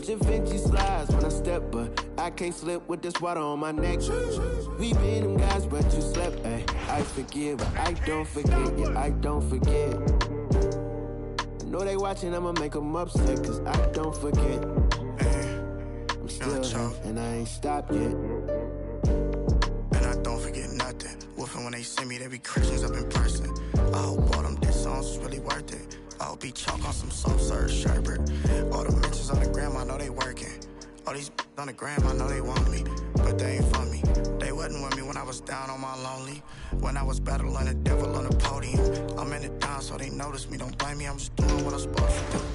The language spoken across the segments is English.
Gucci Vinci slides when I step, but I can't slip with this water on my neck. We been them guys, but you slept, ayy. I forgive, but I don't forget, yeah, I don't forget. I know they watching, I'ma make them upset, cause I don't forget. I'm still here, and I ain't stopped yet. And I don't forget nothing. Woofing when they see me, they be Christians up in person. I hope all them diss songs was really worth it. I'll be chalk on some soft serve sherbet. All the mentions on the gram, I know they working. All these on the gram, I know they want me, but they ain't for me. They wasn't with me when I was down on my lonely. When I was battling the devil on the podium. I'm in it down, so they notice me. Don't blame me, I'm just doing what I'm supposed to do.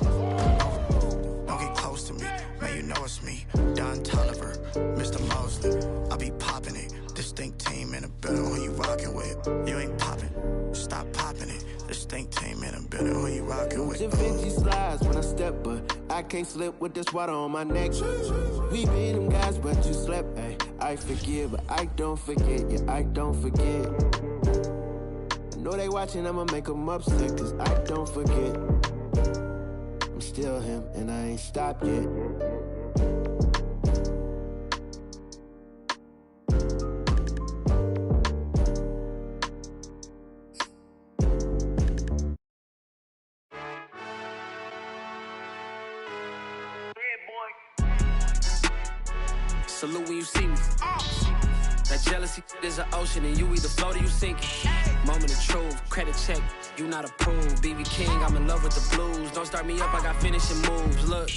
Don't get close to me, man, you know it's me. Don Tolliver, Mr. Mosley. I be popping it. Distinct team in the building, who you rockin' with? You ain't popping, stop popping it. Distinct team in the building, who you rockin' with? Gucci Vinci slides when I step, but I can't slip with this water on my neck. We been them guys, but you slept, ayy. I forgive, but I don't forget, yeah, I don't forget. I know they watching, I'ma make them upset, cause I don't forget. I'm still him, and I ain't stopped yet. Salute when you see me. That jealousy is an ocean and you either float or you sink it. Moment of truth, credit check, you not approved. BB King, I'm in love with the blues. Don't start me up, I got finishing moves. Look.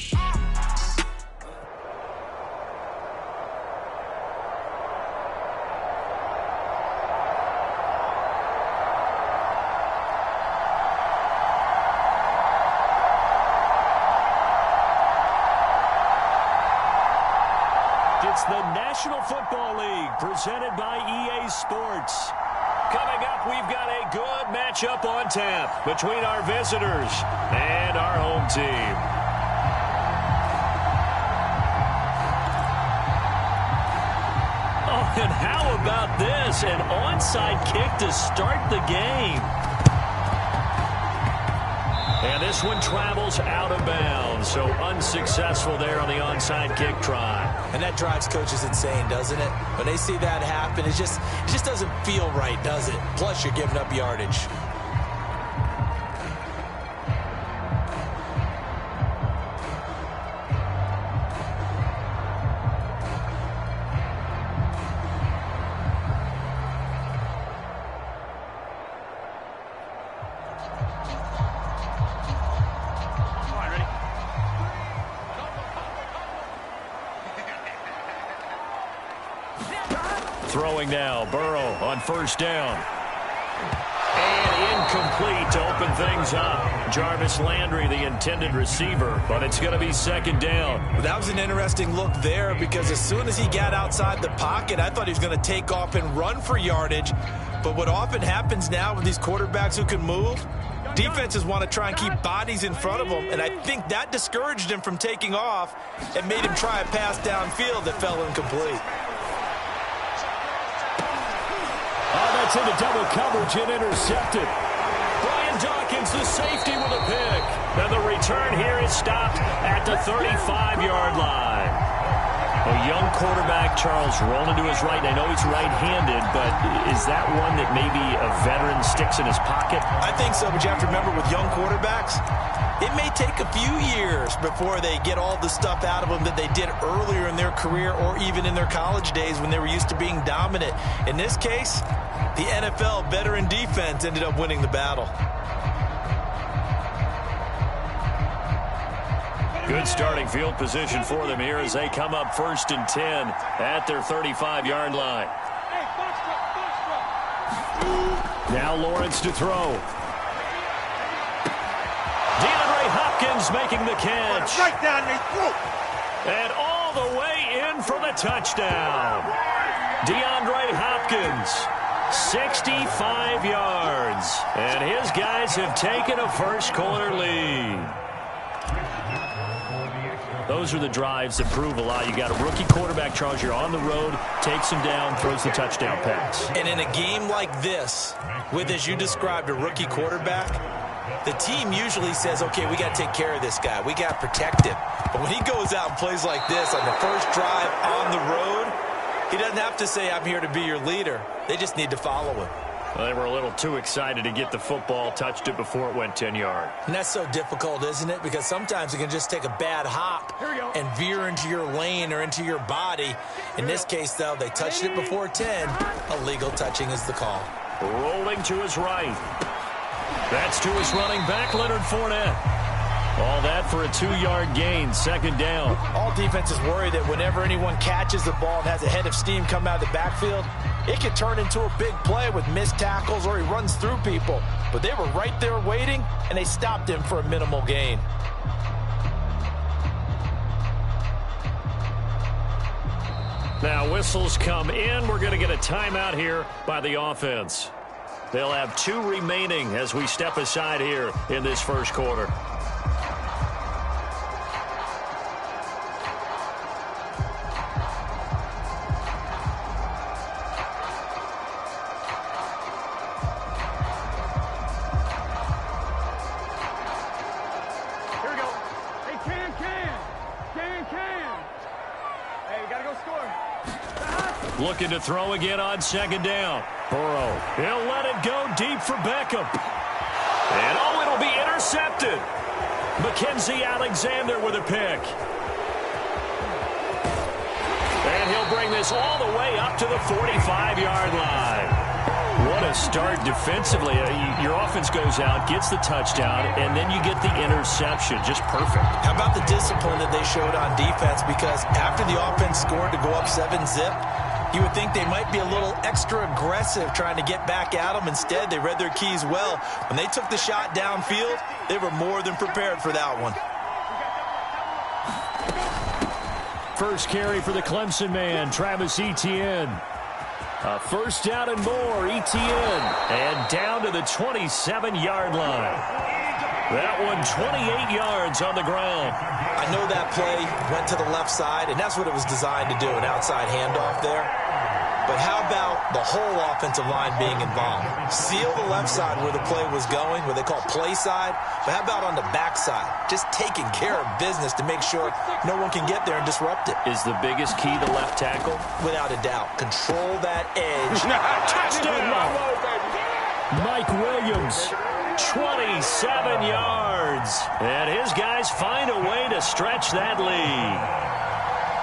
It's the National Football League presented by EA Sports. Coming up, we've got a good matchup on tap between our visitors and our home team. Oh, and how about this? An onside kick to start the game. And this one travels out of bounds, so unsuccessful there on the onside kick try. And that drives coaches insane, doesn't it? When they see that happen, it just doesn't feel right, does it? Plus, you're giving up yardage. Throwing now, Burrow on first down. And incomplete to open things up. Jarvis Landry, the intended receiver, but it's going to be second down. Well, that was an interesting look there because as soon as he got outside the pocket, I thought he was going to take off and run for yardage. But what often happens now with these quarterbacks who can move, defenses want to try and keep bodies in front of them, and I think that discouraged him from taking off and made him try a pass downfield that fell incomplete. Oh, that's into double coverage and intercepted. Brian Dawkins, the safety with a pick. And the return here is stopped at the 35-yard line. A young quarterback, Charles, rolling to his right. I know he's right-handed, but is that one that maybe a veteran sticks in his pocket? I think so, but you have to remember with young quarterbacks, it may take a few years before they get all the stuff out of them that they did earlier in their career or even in their college days when they were used to being dominant. In this case, the NFL veteran defense ended up winning the battle. Good starting field position for them here as they come up 1st and 10 at their 35-yard line. Now Lawrence to throw. DeAndre Hopkins making the catch. Right down their throat. And all the way in for the touchdown. DeAndre Hopkins, 65 yards. And his guys have taken a first-quarter lead. Those are the drives that prove a lot. You got a rookie quarterback, Charles. You're on the road, takes him down, throws the touchdown pass. And in a game like this, with, as you described, a rookie quarterback, the team usually says, okay, we got to take care of this guy. We got to protect him. But when he goes out and plays like this on the first drive on the road, he doesn't have to say, I'm here to be your leader. They just need to follow him. Well, they were a little too excited to get the football, touched it before it went 10 yards. And that's so difficult, isn't it? Because sometimes you can just take a bad hop and veer into your lane or into your body. In this case, though, they touched it before 10. Illegal touching is the call. Rolling to his right. That's to his running back, Leonard Fournette. All that for a 2-yard gain, second down. All defenses worry that whenever anyone catches the ball and has a head of steam come out of the backfield, it could turn into a big play with missed tackles or he runs through people. But they were right there waiting, and they stopped him for a minimal gain. Now whistles come in. We're going to get a timeout here by the offense. They'll have 2 remaining as we step aside here in this first quarter. Looking to throw again on second down. Burrow, he'll let it go deep for Beckham. And oh, it'll be intercepted. Mackenzie Alexander with a pick. And he'll bring this all the way up to the 45-yard line. What a start defensively. Your offense goes out, gets the touchdown, and then you get the interception. Just perfect. How about the discipline that they showed on defense? Because after the offense scored to go up 7-zip, you would think they might be a little extra aggressive trying to get back at them. Instead, they read their keys well. When they took the shot downfield, they were more than prepared for that one. First carry for the Clemson man, Travis Etienne. First down and more, Etienne. And down to the 27-yard line. That one 28 yards on the ground. I know that play went to the left side, and that's what it was designed to do, an outside handoff there. But how about the whole offensive line being involved? Seal the left side where the play was going, what they call play side. But how about on the back side? Just taking care of business to make sure no one can get there and disrupt it. Is the biggest key to left tackle? Without a doubt. Control that edge. Touchdown! Mike Williams, 27 yards. And his guys find a way to stretch that lead.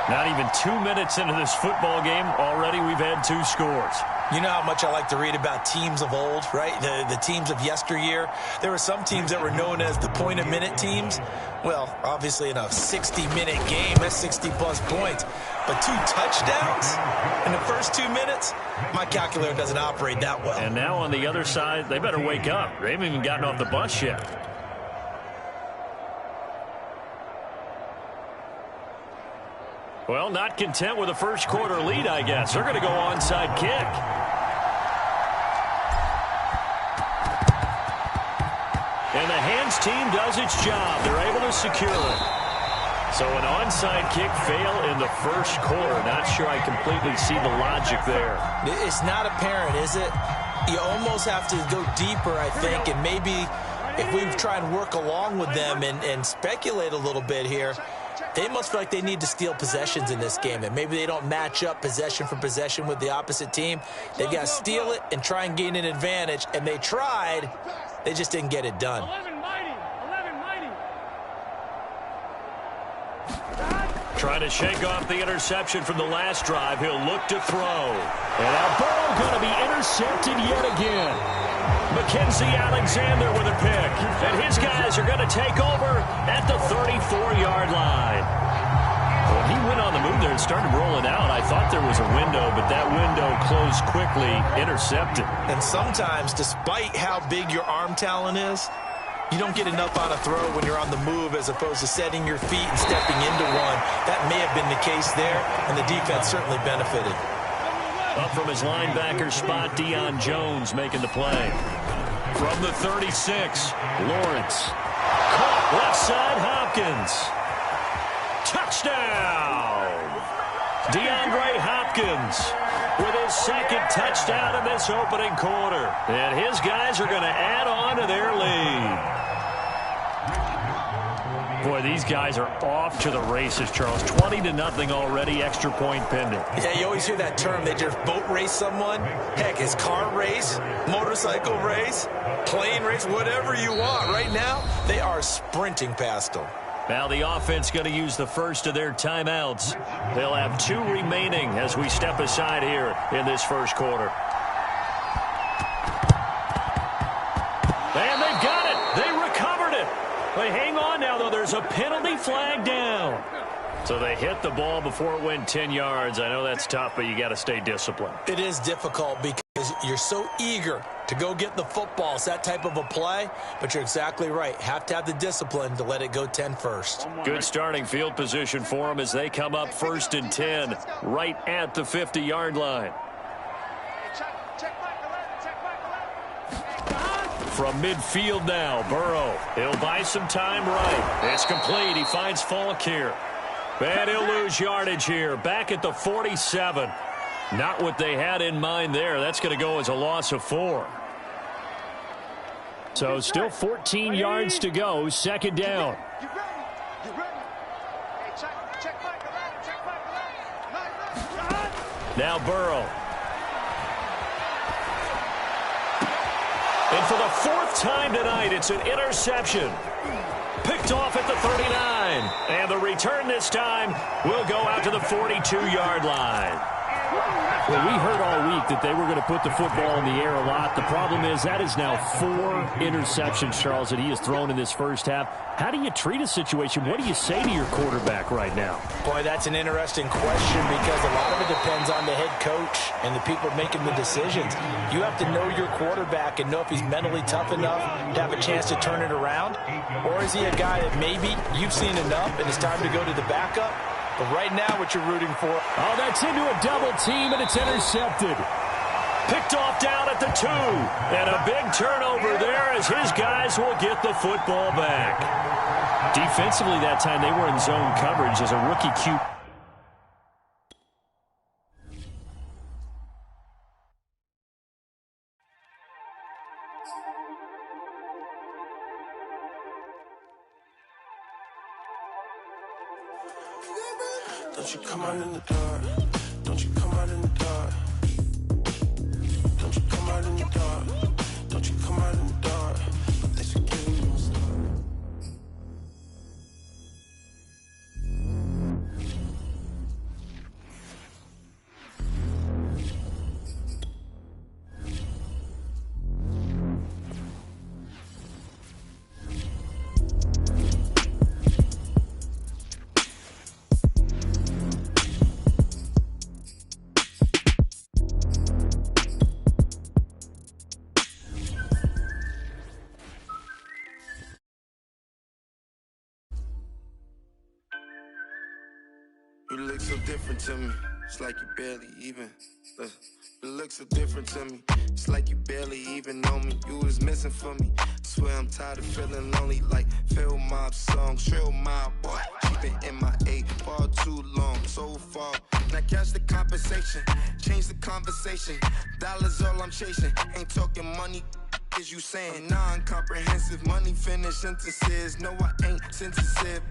Not even 2 minutes into this football game, already we've had 2 scores. You know how much I like to read about teams of old, right? The teams of yesteryear. There were some teams that were known as the point-a-minute teams. Well, obviously in a 60-minute game, that's 60-plus points. But 2 touchdowns in the first 2 minutes? My calculator doesn't operate that well. And now on the other side, they better wake up. They haven't even gotten off the bus yet. Well, not content with a first quarter lead, I guess. They're going to go onside kick. And the hands team does its job. They're able to secure it. So an onside kick fail in the first quarter. Not sure I completely see the logic there. It's not apparent, is it? You almost have to go deeper, I think, and maybe if we try and work along with them and speculate a little bit here, they must feel like they need to steal possessions in this game, and maybe they don't match up possession for possession with the opposite team. They've got to steal it and try and gain an advantage, and they tried. They just didn't get it done. 11 mighty. Trying to shake off the interception from the last drive. He'll look to throw. And now Burrow going to be intercepted yet again. Mackenzie Alexander with a pick. And his guys are going to take over at the 34-yard line. Well, he went on the move there and started rolling out. I thought there was a window, but that window closed quickly, intercepted. And sometimes, despite how big your arm talent is, you don't get enough on a throw when you're on the move as opposed to setting your feet and stepping into one. That may have been the case there, and the defense certainly benefited. Up from his linebacker spot, Deion Jones making the play. From the 36, Lawrence. Caught left side, Hopkins. Touchdown! DeAndre Hopkins. with his second touchdown in this opening quarter. And his guys are going to add on to their lead. Boy, these guys are off to the races, Charles. 20-0 already, extra point pending. Yeah, you always hear that term. They just boat race someone. Heck, it's car race, motorcycle race, plane race, whatever you want. Right now, they are sprinting past them. Now the offense going to use the first of their timeouts. They'll have 2 remaining as we step aside here in this first quarter. And they've got it. They recovered it. They hang on now, though. There's a penalty flag down. So they hit the ball before it went 10 yards. I know that's tough, but you got to stay disciplined. It is difficult because you're so eager to go get the football. It's that type of a play, but you're exactly right. Have to have the discipline to let it go 10 first. Good starting field position for them as they come up 1st and 10 right at the 50-yard line. From midfield now, Burrow. He'll buy some time right. It's complete. He finds Falk here. And he'll lose yardage here. Back at the 47. Not what they had in mind there. That's going to go as a loss of 4. So still 14 yards to go. 2nd down. Now Burrow. And for the 4th time tonight, it's an interception. Picked off at the 39. And the return this time will go out to the 42-yard line. Well, we heard all week that they were going to put the football in the air a lot. The problem is that is now 4 interceptions, Charles, that he has thrown in this first half. How do you treat a situation? What do you say to your quarterback right now? Boy, that's an interesting question because a lot of it depends on the head coach and the people making the decisions. You have to know your quarterback and know if he's mentally tough enough to have a chance to turn it around, or is he a guy that maybe you've seen enough and it's time to go to the backup? But right now, what you're rooting for. Oh, that's into a double team, and it's intercepted. Picked off down at the 2. And a big turnover there as his guys will get the football back. Defensively that time, they were in zone coverage as a rookie Q. Don't you come out in the dark. Don't you come out in the dark. Don't you come out in the dark. Don't you come out in the dark. But they should give you a start. You look so different to me, it's like you barely even. You look so different to me, it's like you barely even know me. You was missing for me, I swear I'm tired of feeling lonely. Like Phil Mob song, Trill Mob, boy. She been in my 8 far too long, so far. Now catch the compensation, change the conversation. Dollars all I'm chasing, ain't talking money. Is you saying non-comprehensive? Money finish sentences, no I ain't sensitive.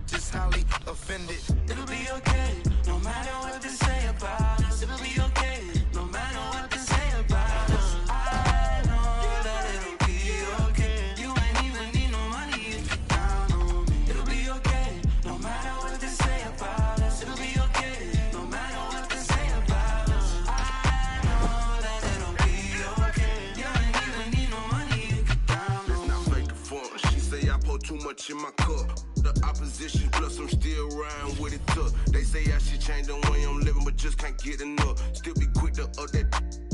Just highly offended. It'll be okay, no matter what they say about us. It'll be okay, no matter what they say about us. I know that it'll be okay. You ain't even need no money if you down on me. It'll be okay, no matter what they say about us. It'll be okay, no matter what they say about us. I know that it'll be okay. You ain't even need no money if you down on me. It's not fake the form. She say I pour too much in my cup. The opposition plus I'm still riding with it tough. They say I should change the way I'm living, but just can't get enough. Still be quick to up that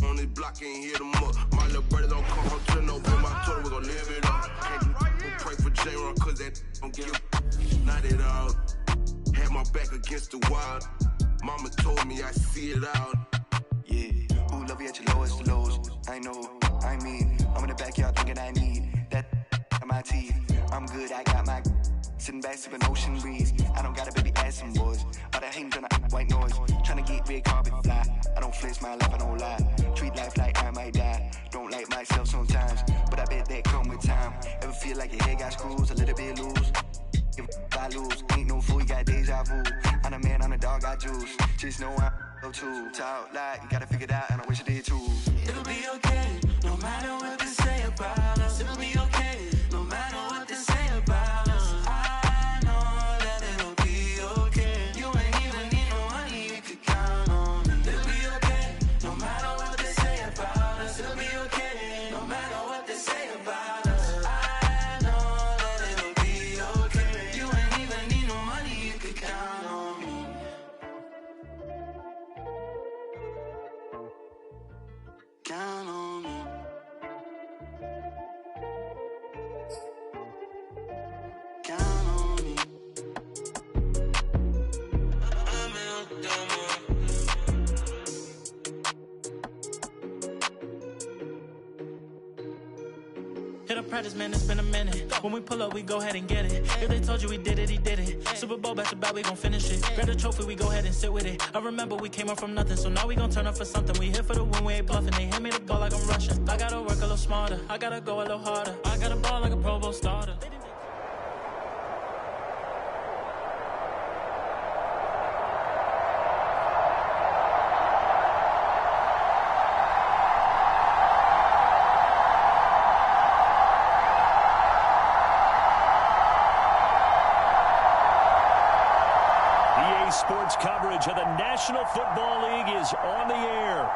on this block and hit them up. My little brother don't come home to no bill. My total, we gon' live it up. Can't do pray for J-Ron, cause that don't give not at all. Had my back against the wall. Mama told me I see it out. Yeah, who love you at your lowest of lows? I know, I mean, I'm in the backyard thinking I need that on my teeth. I'm good, I got my sitting back sipping ocean breeze. I don't got a baby ass some boys. All that hating on the white noise. Tryna get red carpet fly. I don't flinch my life, I don't lie. Treat life like I might die. Don't like myself sometimes, but I bet that come with time. Ever feel like your head got screws, a little bit loose? If I lose, ain't no fool, you got deja vu. I'm a man, I'm a dog, I juice. Just know I'm so too. Talk like you gotta figure it out, and I wish I did too. It'll be okay, no matter what they say about us. It'll be okay, no matter what they say about us. I know that it'll be okay. You ain't even need no money, you could count on me. It'll be okay, no matter what they say about us. It'll be okay, no matter what they say about us. I know that it'll be okay. You ain't even need no money, you could count on me. Count on me. Count on me. I'm in dumb. Hit up practice, man, it's been a minute. When we pull up, we go ahead and get it. If they told you we did it, he did it. Super Bowl back to back, we gon' finish it. Grab the trophy, we go ahead and sit with it. I remember we came up from nothing, so now we gon' turn up for something. We hit for the win, we ain't bluffing. They hit me the ball like I'm rushing. I gotta work a little smarter, I gotta go a little harder. I gotta ball like a Pro Bowl starter. Sports coverage of the National Football League is on the air.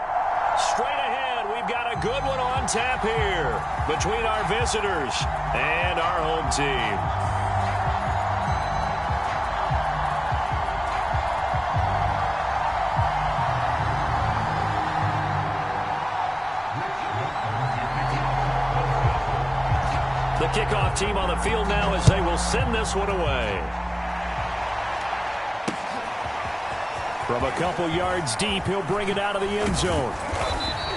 Straight ahead, we've got a good one on tap here between our visitors and our home team. The kickoff team on the field now as they will send this one away. From a couple yards deep, he'll bring it out of the end zone.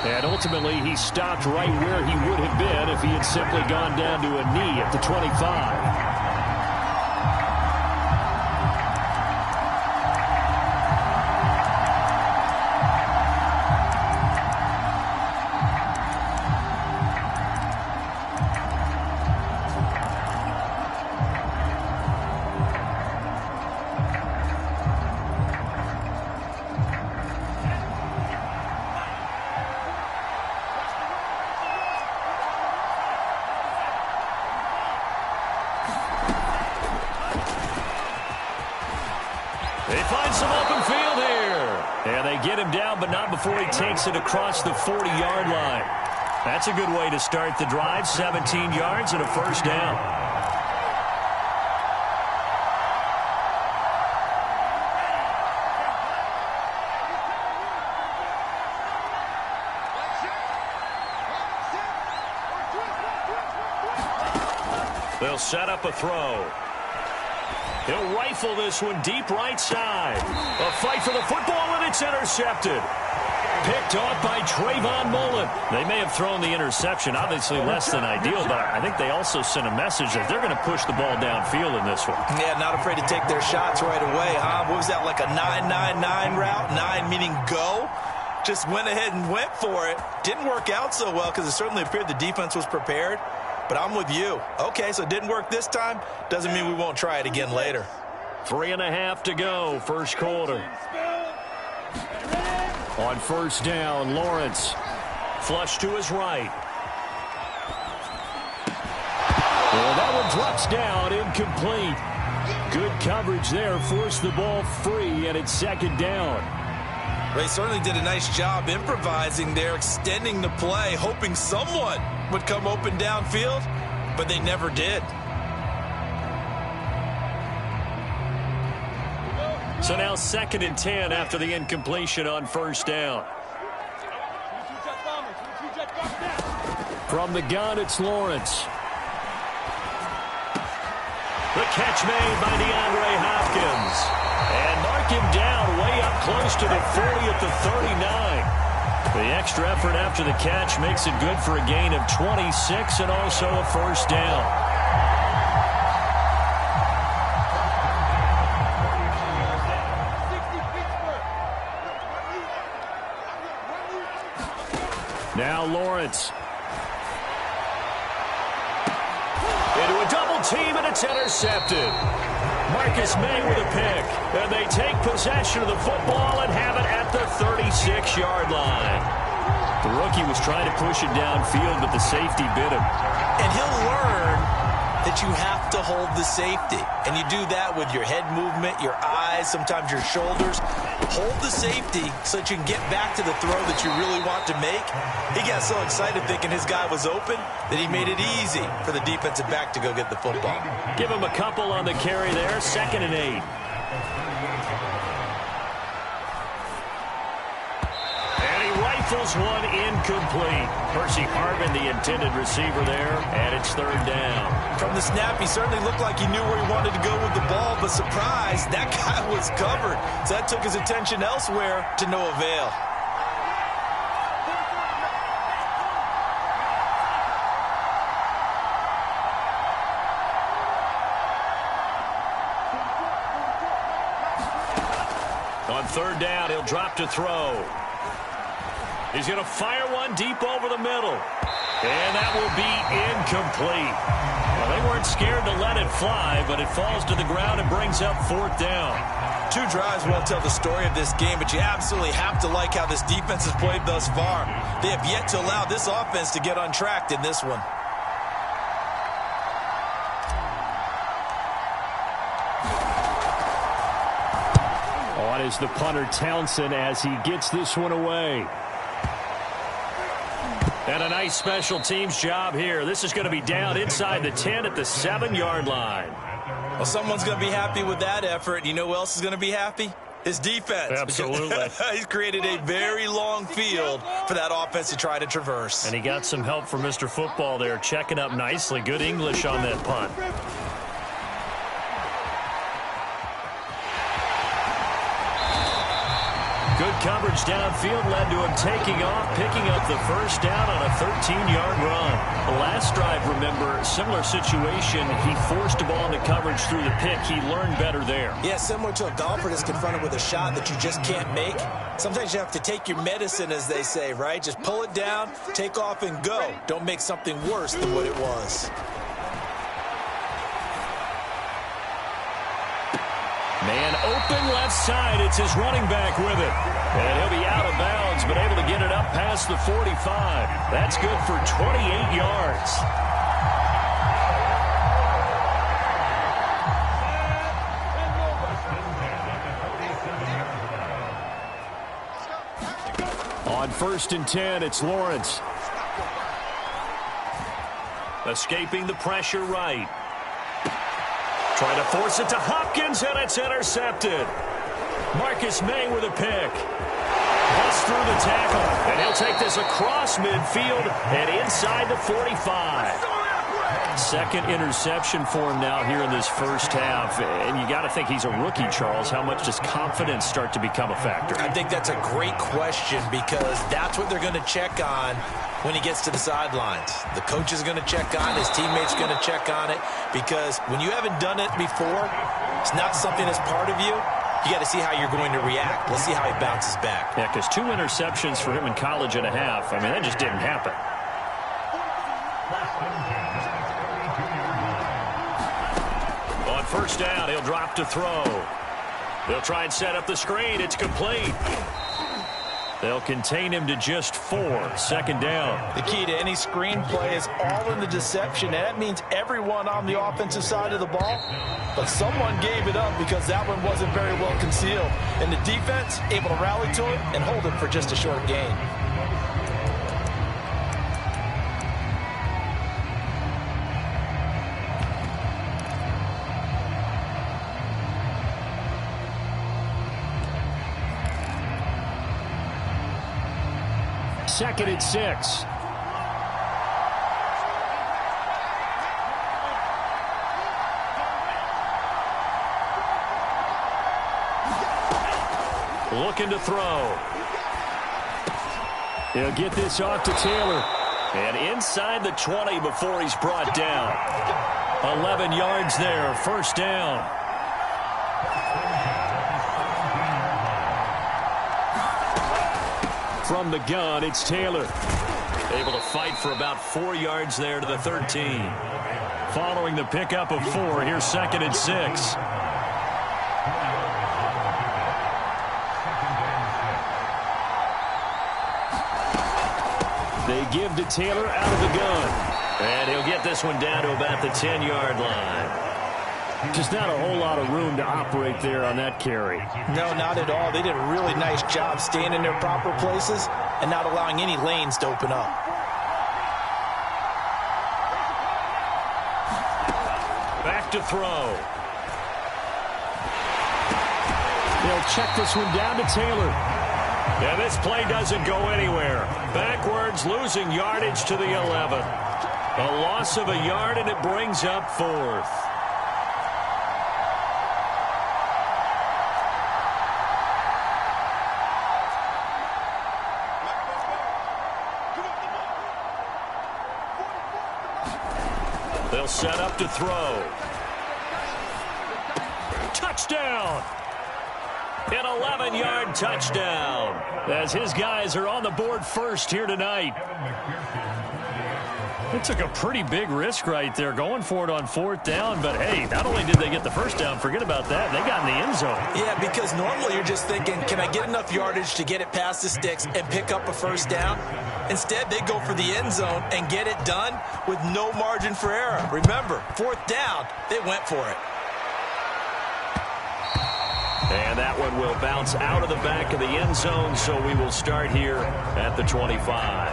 And ultimately, he stopped right where he would have been if he had simply gone down to a knee at the 25. They find some open field here. And they get him down, but not before he takes it across the 40-yard line. That's a good way to start the drive. 17 yards and a first down. They'll set up a throw. He'll rifle this one deep right side. A fight for the football, and it's intercepted. Picked off by Trayvon Mullen. They may have thrown the interception, obviously less than ideal, but I think they also sent a message that they're going to push the ball downfield in this one. Yeah, not afraid to take their shots right away, huh? What was that, like a 9-9-9 route? 9 meaning go? Just went ahead and went for it. Didn't work out so well because it certainly appeared the defense was prepared. But I'm with you. Okay, so it didn't work this time. Doesn't mean we won't try it again later. 3.5 to go, first quarter. On first down, Lawrence. Flush to his right. Well, that one drops down, incomplete. Good coverage there, forced the ball free, and it's second down. They certainly did a nice job improvising there, extending the play, hoping someone would come open downfield, but they never did. So now 2nd and 10 after the incompletion on first down. From the gun, it's Lawrence. The catch made by DeAndre Hopkins. And mark him down way up close to the 40 at the 39. The extra effort after the catch makes it good for a gain of 26 and also a first down. Now Lawrence. Into a double team, and it's intercepted. Marcus May with a pick. And they take possession of the football and have it at the 36-yard line. The rookie was trying to push it downfield, but the safety bit him. And he'll learn that you have to hold the safety. And you do that with your head movement, your eyes, sometimes your shoulders. Hold the safety so that you can get back to the throw that you really want to make. He got so excited thinking his guy was open that he made it easy for the defensive back to go get the football. Give him a couple on the carry there, 2nd and 8. Rifles one incomplete. Percy Harvin, the intended receiver there, and it's 3rd down. From the snap, he certainly looked like he knew where he wanted to go with the ball, but surprise, that guy was covered. So that took his attention elsewhere to no avail. On 3rd down, he'll drop to throw. He's going to fire one deep over the middle. And that will be incomplete. Well, they weren't scared to let it fly, but it falls to the ground and brings up 4th down. 2 drives won't tell the story of this game, but you absolutely have to like how this defense has played thus far. They have yet to allow this offense to get untracked in this one. On is the punter Townsend as he gets this one away. And a nice special teams job here. This is going to be down inside the 10 at the 7-yard line. Well, someone's going to be happy with that effort. You know who else is going to be happy? His defense. Absolutely. He's created a very long field for that offense to try to traverse. And he got some help from Mr. Football there, checking up nicely. Good English on that punt. Good coverage downfield led to him taking off, picking up the 1st down on a 13-yard run. The last drive, remember, similar situation. He forced the ball into coverage through the pick. He learned better there. Yeah, similar to a golfer that's confronted with a shot that you just can't make. Sometimes you have to take your medicine, as they say, right? Just pull it down, take off, and go. Don't make something worse than what it was. Man open left side. It's his running back with it. And he'll be out of bounds, but able to get it up past the 45. That's good for 28 yards. On 1st and 10, it's Lawrence. Escaping the pressure right. Trying to force it to Hopkins, and it's intercepted. Marcus May with a pick. Busts through the tackle, and he'll take this across midfield and inside the 45. 2nd interception for him now here in this 1st half. And you got to think he's a rookie, Charles. How much does confidence start to become a factor? I think that's a great question because that's what they're going to check on when he gets to the sidelines. The coach is going to check on it. His teammates are going to check on it because when you haven't done it before, it's not something that's part of you. You got to see how you're going to react. Let's see how he bounces back. Yeah, because 2 interceptions for him in college and a half. I mean, that just didn't happen. On 1st down, he'll drop to throw. They'll try and set up the screen. It's complete. They'll contain him to just 4. 2nd down. The key to any screen play is all in the deception, and that means everyone on the offensive side of the ball. But someone gave it up because that one wasn't very well concealed. And the defense able to rally to it and hold it for just a short gain. Second and 6. Looking to throw. He'll get this off to Taylor. And inside the 20 before he's brought down. 11 yards there, 1st down. From the gun, it's Taylor. Able to fight for about 4 yards there to the 13. Following the pickup of 4, here's 2nd and 6. They give to Taylor out of the gun. And he'll get this one down to about the 10-yard line. Just not a whole lot of room to operate there on that carry. No, not at all. They did a really nice job staying in their proper places and not allowing any lanes to open up. Back to throw. They'll check this one down to Taylor. And this play doesn't go anywhere. Backwards, losing yardage to the 11. A loss of a yard, and it brings up 4th. They'll set up to throw. Touchdown! An 11-yard touchdown as his guys are on the board first here tonight. They took a pretty big risk right there going for it on 4th down, but hey, not only did they get the first down, forget about that, they got in the end zone. Yeah, because normally you're just thinking, can I get enough yardage to get it past the sticks and pick up a first down? Instead, they go for the end zone and get it done with no margin for error. Remember, 4th down, they went for it. And that one will bounce out of the back of the end zone, so we will start here at the 25.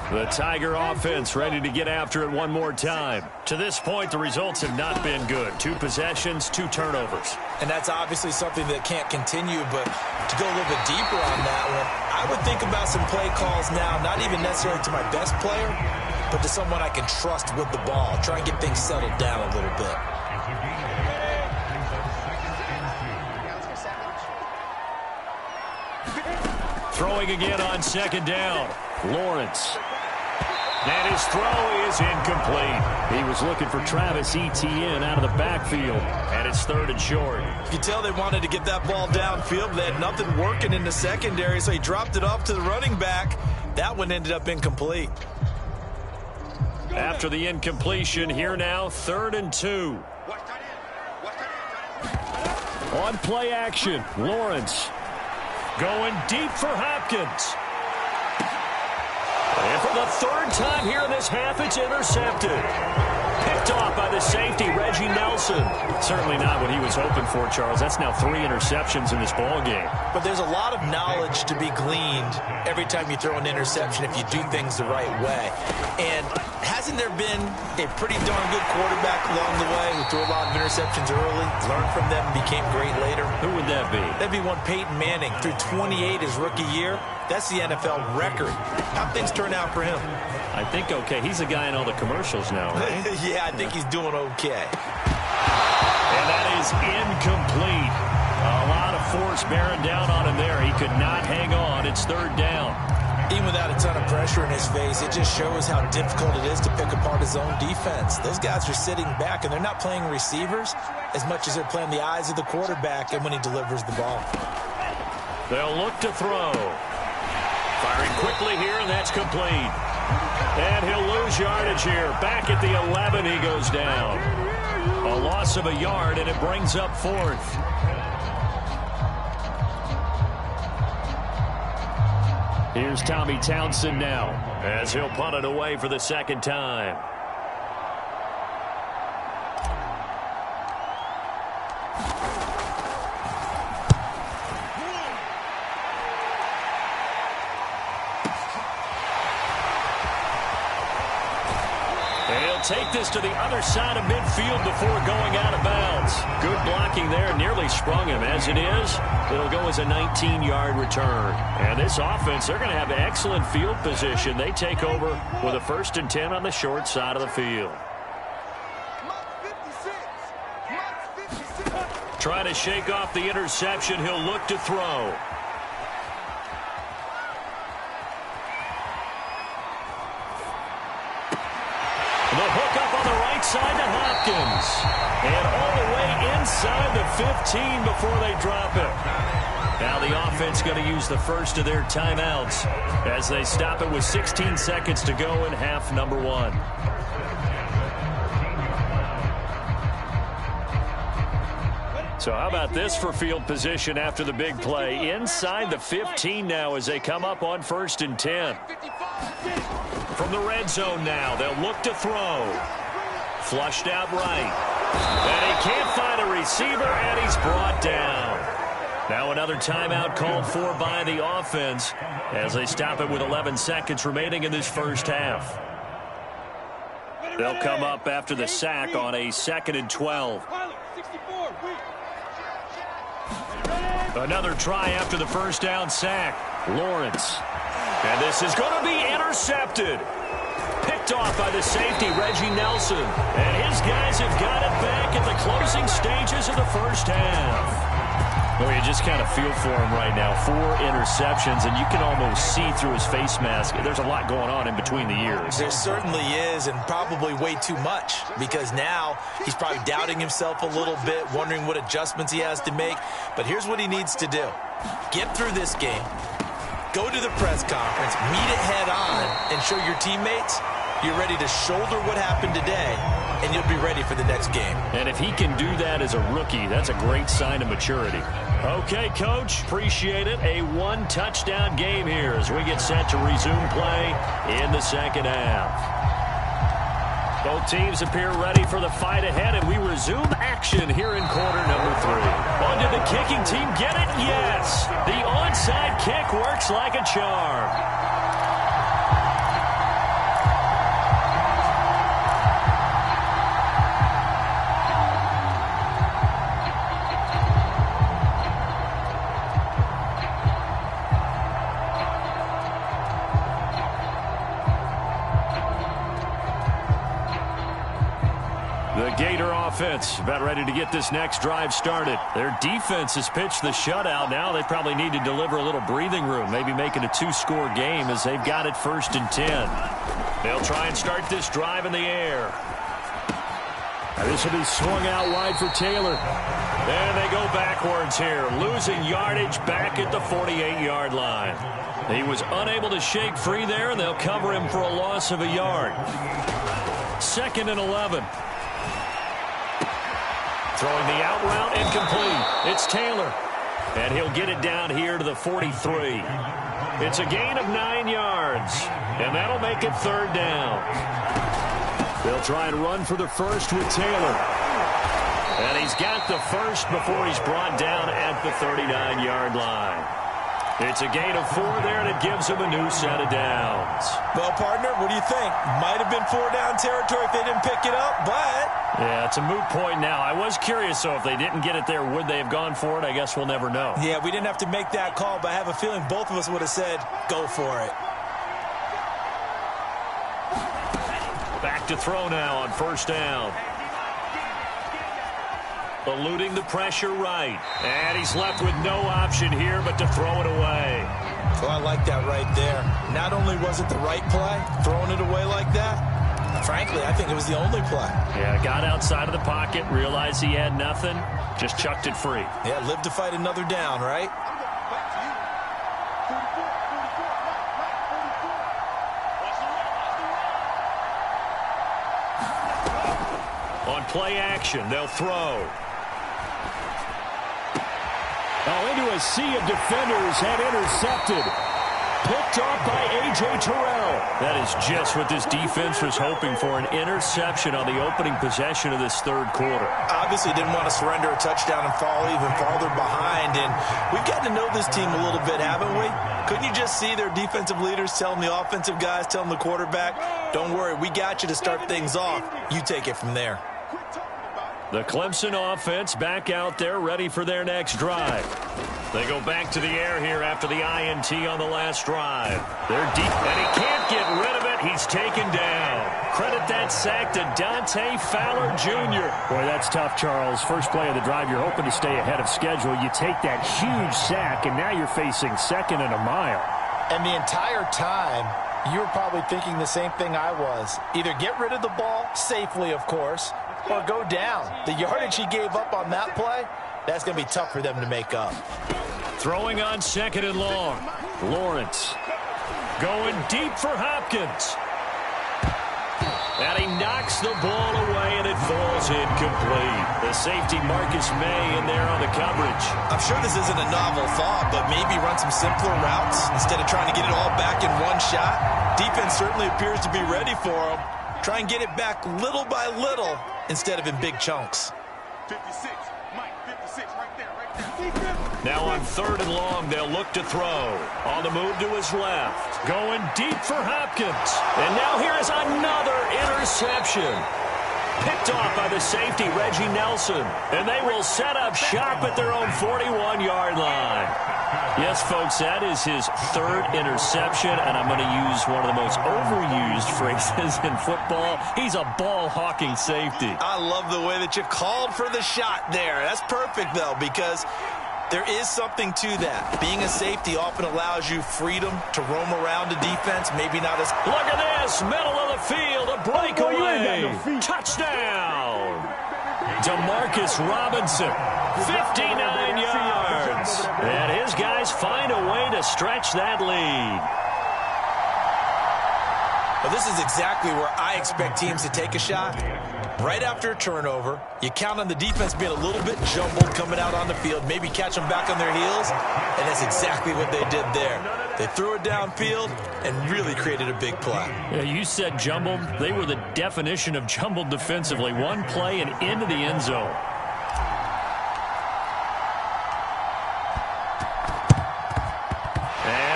The Tiger offense ready to get after it one more time. To this point, the results have not been good. 2 possessions, 2 turnovers. And that's obviously something that can't continue, but to go a little bit deeper on that one, I would think about some play calls now, not even necessarily to my best player, but to someone I can trust with the ball. Try and get things settled down a little bit. Throwing again on 2nd down. Lawrence. And his throw is incomplete. He was looking for Travis Etienne out of the backfield, and it's 3rd and short. You can tell they wanted to get that ball downfield. They had nothing working in the secondary, so he dropped it off to the running back. That one ended up incomplete. After the incompletion, here now, 3rd and 2. On play action, Lawrence going deep for Hopkins. And for the 3rd time here in this half, it's intercepted. Picked off by the safety, Reggie Nelson. Certainly not what he was hoping for, Charles. That's now 3 interceptions in this ball game. But there's a lot of knowledge to be gleaned every time you throw an interception if you do things the right way. And hasn't there been a pretty darn good quarterback along the way who threw a lot of interceptions early, learned from them, and became great later? Who would that be? That'd be one Peyton Manning. Threw 28 his rookie year. That's the NFL record. How'd things turn out for him? I think okay. He's a guy in all the commercials now, right? Yeah, I think he's doing okay. And that is incomplete. A lot of force bearing down on him there. He could not hang on. It's 3rd down. Even without a ton of pressure in his face, it just shows how difficult it is to pick apart his own defense. Those guys are sitting back, and they're not playing receivers as much as they're playing the eyes of the quarterback and when he delivers the ball. They'll look to throw. Firing quickly here, and that's complete. And he'll lose yardage here. Back at the 11, he goes down. A loss of a yard, and it brings up 4th. Here's Tommy Townsend now, as he'll punt it away for the 2nd time. Take this to the other side of midfield before going out of bounds. Good blocking there, nearly sprung him. As it is, it'll go as a 19-yard return. And this offense, they're going to have excellent field position. They take over with a 1st and 10 on the short side of the field. Trying to shake off the interception, he'll look to throw. The hook up on the right side to Hopkins. And all the way play inside the 15 before they drop it. Now the offense going to use the first of their timeouts as they stop it with 16 seconds to go in half number 1. So how about this for field position after the big play? Inside the 15 now as they come up on 1st and 10. From the red zone now, they'll look to throw. Flushed out right. And he can't find a receiver, and he's brought down. Now another timeout called for by the offense as they stop it with 11 seconds remaining in this first half. They'll come up after the sack on a 2nd and 12. Another try after the first down sack. Lawrence. And this is going to be intercepted. Picked off by the safety, Reggie Nelson. And his guys have got it back at the closing stages of the first half. Well, you just kind of feel for him right now. 4 interceptions, and you can almost see through his face mask. There's a lot going on in between the ears. There certainly is, and probably way too much, because now he's probably doubting himself a little bit, wondering what adjustments he has to make. But here's what he needs to do. Get through this game, go to the press conference, meet it head on, and show your teammates you're ready to shoulder what happened today, and you'll be ready for the next game. And if he can do that as a rookie, that's a great sign of maturity. Okay, Coach, appreciate it. A 1-touchdown game here as we get set to resume play in the second half. Both teams appear ready for the fight ahead, and we resume action here in quarter number 3. On did the kicking team get it? Yes. The onside kick works like a charm. Gator offense about ready to get this next drive started. Their defense has pitched the shutout. Now they probably need to deliver a little breathing room, maybe make it a 2-score game as they've got it 1st and 10. They'll try and start this drive in the air. This will be swung out wide for Taylor. And they go backwards here, losing yardage back at the 48-yard line. He was unable to shake free there, and they'll cover him for a loss of a yard. 2nd and 11. Throwing the out route incomplete. It's Taylor. And he'll get it down here to the 43. It's a gain of 9 yards. And that'll make it 3rd down. They'll try and run for the first with Taylor. And he's got the first before he's brought down at the 39-yard line. It's a gain of 4 there, and it gives him a new set of downs. Well, partner, what do you think? Might have been 4-down territory if they didn't pick it up, but... Yeah, it's a moot point now. I was curious, so if they didn't get it there, would they have gone for it? I guess we'll never know. Yeah, we didn't have to make that call, but I have a feeling both of us would have said, go for it. Back to throw now on 1st down. Eluding the pressure right. And he's left with no option here but to throw it away. Well, I like that right there. Not only was it the right play, throwing it away like that, frankly, I think it was the only play. Yeah, got outside of the pocket, realized he had nothing, just chucked it free. Yeah, lived to fight another down, right? On play action, they'll throw. Oh, into a sea of defenders and intercepted. Picked off by A.J. Terrell. That is just what this defense was hoping for, an interception on the opening possession of this 3rd quarter. Obviously didn't want to surrender a touchdown and fall even farther behind, and we've gotten to know this team a little bit, haven't we? Couldn't you just see their defensive leaders telling the offensive guys, telling the quarterback, don't worry, we got you to start things off. You take it from there. The Clemson offense back out there ready for their next drive. They go back to the air here after the INT on the last drive. They're deep, and he can't get rid of it. He's taken down. Credit that sack to Dante Fowler Jr. Boy, that's tough, Charles. First play of the drive, you're hoping to stay ahead of schedule. You take that huge sack, and now you're facing 2nd and a mile. And the entire time, you were probably thinking the same thing I was. Either get rid of the ball, safely, of course, or go down. The yardage he gave up on that play, that's going to be tough for them to make up. Throwing on 2nd and long. Lawrence going deep for Hopkins. And he knocks the ball away, and it falls incomplete. The safety, Marcus May, in there on the coverage. I'm sure this isn't a novel thought, but maybe run some simpler routes instead of trying to get it all back in one shot. Defense certainly appears to be ready for him. Try and get it back little by little instead of in big chunks. 56, Mike, 56, right there. Now on 3rd and long, they'll look to throw. On the move to his left. Going deep for Hopkins. And now here is another interception. Picked off by the safety, Reggie Nelson. And they will set up shop at their own 41-yard line. Yes, folks, that is his 3rd interception, and I'm going to use one of the most overused phrases in football. He's a ball-hawking safety. I love the way that you called for the shot there. That's perfect, though, because there is something to that. Being a safety often allows you freedom to roam around the defense, maybe not as... Look at this, middle of the field, a breakaway. Touchdown. Demarcus Robinson, 59 yards. And his guys find a way to stretch that lead. Well, this is exactly where I expect teams to take a shot. Right after a turnover, you count on the defense being a little bit jumbled coming out on the field, maybe catch them back on their heels, and that's exactly what they did there. They threw it downfield and really created a big play. Yeah, you said jumbled. They were the definition of jumbled defensively. One play and into the end zone.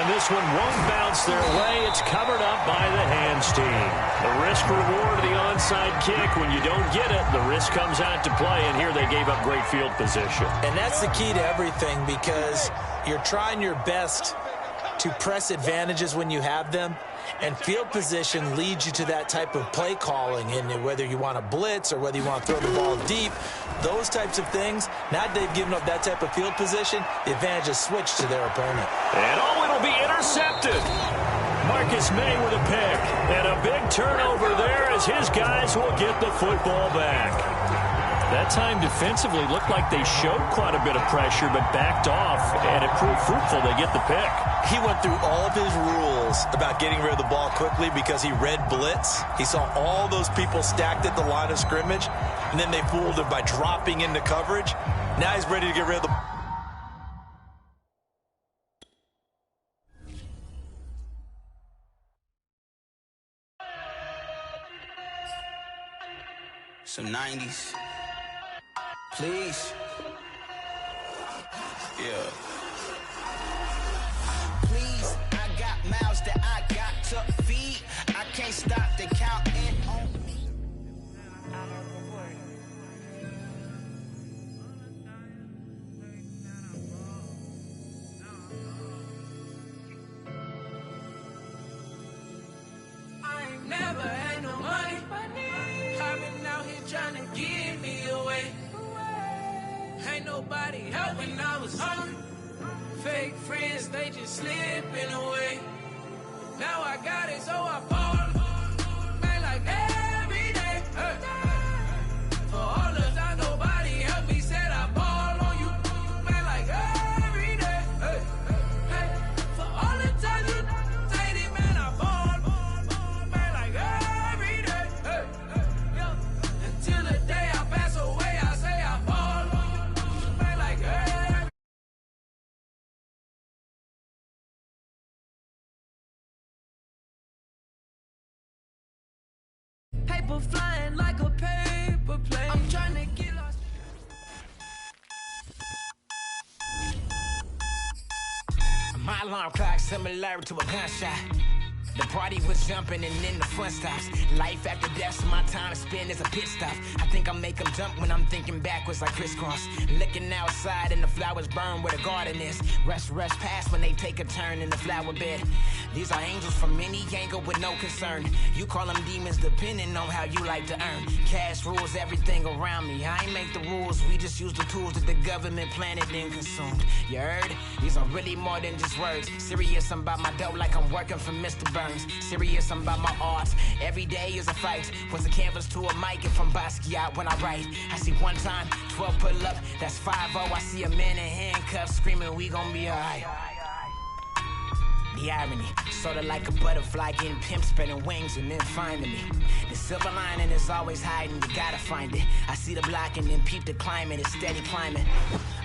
This one won't bounce their way. It's covered up by the hands team. The risk-reward of the onside kick. When you don't get it, the risk comes out to play, and here they gave up great field position. And that's the key to everything, because you're trying your best to press advantages when you have them, and field position leads you to that type of play calling. And whether you want to blitz or whether you want to throw the ball deep, those types of things, now that they've given up that type of field position, the advantage is switched to their opponent. And it'll be intercepted. Marcus May with a pick. And a big turnover there as his guys will get the football back. That time defensively looked like they showed quite a bit of pressure but backed off, and it proved fruitful. They get the pick. He went through all of his rules about getting rid of the ball quickly because he read blitz. He saw all those people stacked at the line of scrimmage, and then they fooled him by dropping into coverage. Now he's ready to get rid of the ball. Some 90s. Please. Yeah. Please, I got mouths that I got to feed. I can't stop the counting on me. I ain't never had no money. I've been out here trying to give me away. Ain't nobody helping, I was hungry. Fake friends, they just slipping away. Now I got it, so I fall. Man, like every day. Hey. For all the time nobody helped me, said I ball on you. Man, like every day. Hey. Hey. For all the time you say it, man, I ball. Man, like every day. Hey. Hey. Until the day I pass away, I say I ball. Man, like every paper flying like a paper plane. I'm trying to get lost. My alarm clock similar to a gunshot. The party was jumping and then the fun stops. Life after death, so my time spent is a pit stop. I think I make them jump when I'm thinking backwards like crisscross. Looking outside and the flowers burn where the garden is. Rush past when they take a turn in the flower bed. These are angels from any angle with no concern. You call them demons depending on how you like to earn. Cash rules everything around me. I ain't make the rules, we just use the tools that the government planted and consumed. You heard? These are really more than just words. Serious, I'm about my dough like I'm working for Mr. Burns. rhymes. Serious, I'm about my art. Every day is a fight. Was a canvas to a mic and from Basquiat when I write. I see one time, 12 pull up, that's 5-0. I see a man in handcuffs screaming, we gon' be alright. The irony, sorta like a butterfly getting pimped, spreading wings and then finding me. The silver lining is always hiding, you gotta find it. I see the block and then peep the climate, it's steady climbing.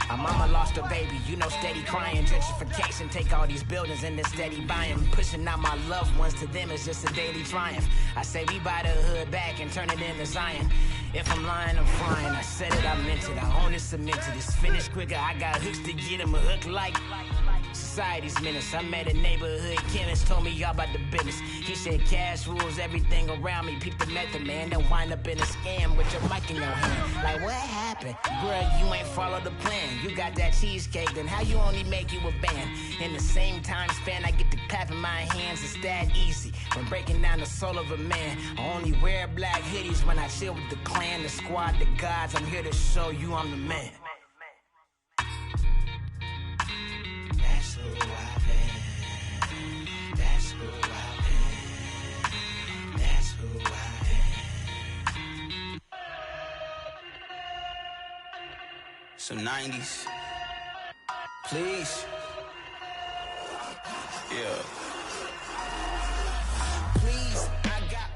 My mama lost her baby, you know, steady crying. Gentrification, take all these buildings and then steady buying. Pushing out my loved ones, to them it's just a daily triumph. I say we buy the hood back and turn it into Zion. If I'm lying, I'm flying. I said it, I meant it. I own it, cemented. It's finished quicker. I got hooks to get him a hook like society's menace. I met a neighborhood chemist, told me all about the business. He said cash rules everything around me. Peep the method, man. Then wind up in a scam with your mic in your hand. Like, what happened? Girl, you ain't follow the plan. You got that cheesecake, then how you only make you a band? In the same time span, I get to clapping my hands. It's that easy. When breaking down the soul of a man, I only wear black hoodies when I chill with the clan, the squad, the gods. I'm here to show you I'm the man. That's who I've been. That's who I've been. That's who I am. Some 90s. Please. Yeah. Please, I got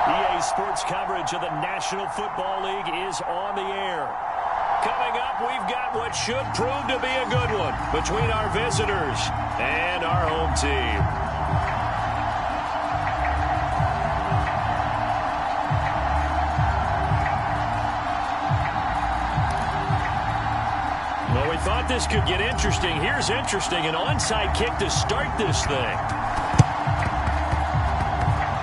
EA Sports coverage of the National Football League is on the air. Coming up, we've got what should prove to be a good one between our visitors and our home team. Well, we thought this could get interesting. Here's interesting, an onside kick to start this thing.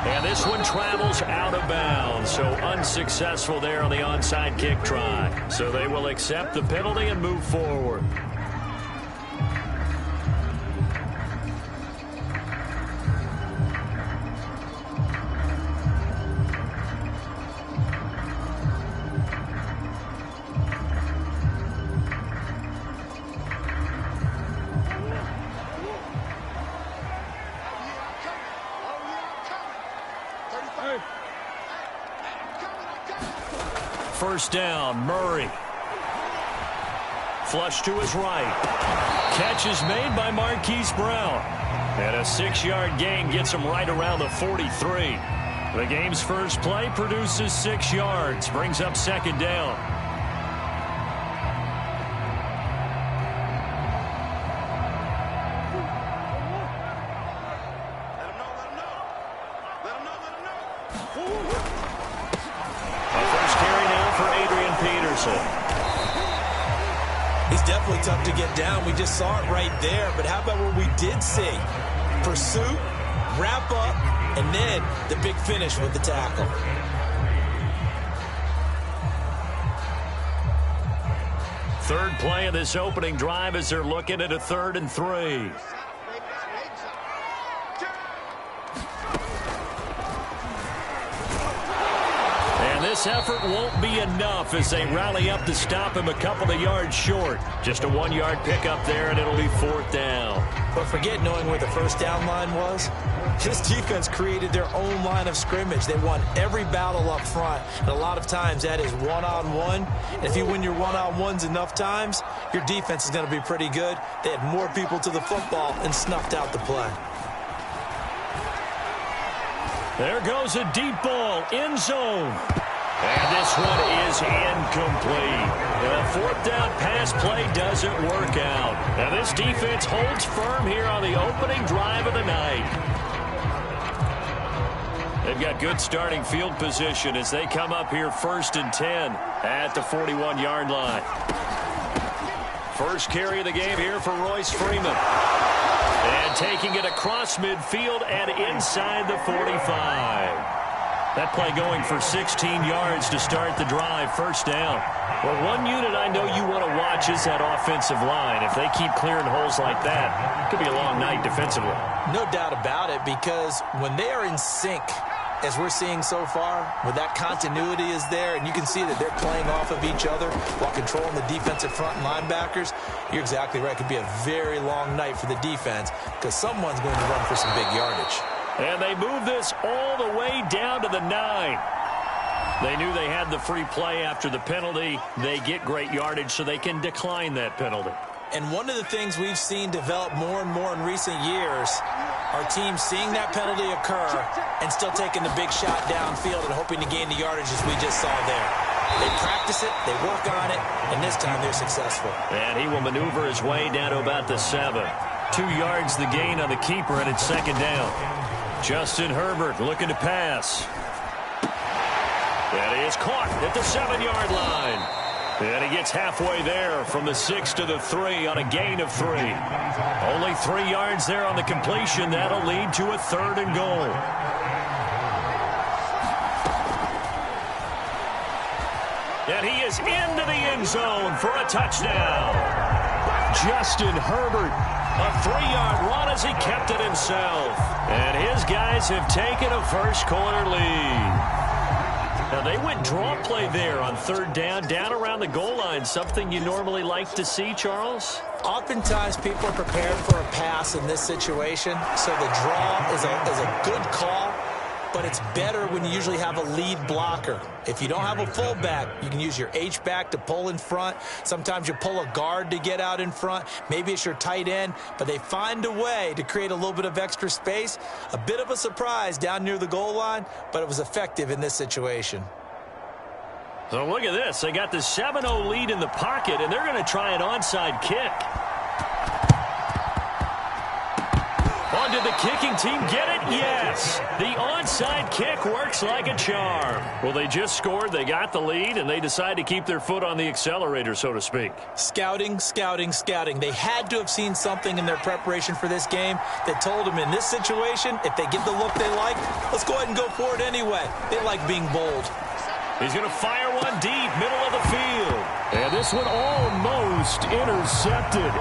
And this one travels out of bounds, so unsuccessful there on the onside kick try. So they will accept the penalty and move forward. First down, Murray. Flush to his right. Catch is made by Marquise Brown. And a 6-yard gain gets him right around the 43. The game's first play produces 6 yards. Brings up second down. He's definitely tough to get down. We just saw it right there. But how about what we did see? Pursuit, wrap up, and then the big finish with the tackle. Third play of this opening drive as they're looking at a 3rd and 3. This effort won't be enough as they rally up to stop him a couple of yards short. Just a 1-yard pickup there, and it'll be 4th down. But forget knowing where the first down line was. This defense created their own line of scrimmage. They won every battle up front, and a lot of times that is one-on-one. And if you win your one-on-ones enough times, your defense is going to be pretty good. They had more people to the football and snuffed out the play. There goes a deep ball, end zone. And this one is incomplete. The 4th down pass play doesn't work out. Now this defense holds firm here on the opening drive of the night. They've got good starting field position as they come up here 1st and 10 at the 41-yard line. First carry of the game here for Royce Freeman. And taking it across midfield and inside the 45. That play going for 16 yards to start the drive, 1st down. Well, one unit I know you want to watch is that offensive line. If they keep clearing holes like that, it could be a long night defensively. No doubt about it, because when they are in sync, as we're seeing so far, where that continuity is there, and you can see that they're playing off of each other while controlling the defensive front and linebackers, you're exactly right. It could be a very long night for the defense because someone's going to run for some big yardage. And they move this all the way down to the 9. They knew they had the free play after the penalty. They get great yardage so they can decline that penalty. And one of the things we've seen develop more and more in recent years are teams seeing that penalty occur and still taking the big shot downfield and hoping to gain the yardage as we just saw there. They practice it, they work on it, and this time they're successful. And he will maneuver his way down to about the 7. 2 yards the gain on the keeper, and it's second down. Justin Herbert looking to pass. And he is caught at the 7-yard line. And he gets halfway there from the 6 to the 3 on a gain of 3. Only 3 yards there on the completion. That'll lead to a 3rd and goal. And he is into the end zone for a touchdown. Justin Herbert, a 3-yard run as he kept it himself. And his guys have taken a first-quarter lead. Now, they went draw play there on 3rd down around the goal line, something you normally like to see, Charles? Oftentimes, people are prepared for a pass in this situation, so the draw is a good call, but it's better when you usually have a lead blocker. If you don't have a fullback, you can use your H-back to pull in front. Sometimes you pull a guard to get out in front. Maybe it's your tight end, but they find a way to create a little bit of extra space. A bit of a surprise down near the goal line, but it was effective in this situation. So look at this. They got the 7-0 lead in the pocket, and they're going to try an onside kick. Did the kicking team get it? Yes. The onside kick works like a charm. Well, they just scored, they got the lead, and they decide to keep their foot on the accelerator, so to speak. Scouting, scouting, scouting. They had to have seen something in their preparation for this game that told them in this situation, if they get the look they like, let's go ahead and go for it anyway. They like being bold. He's going to fire one deep, middle of the field. And this one almost intercepted.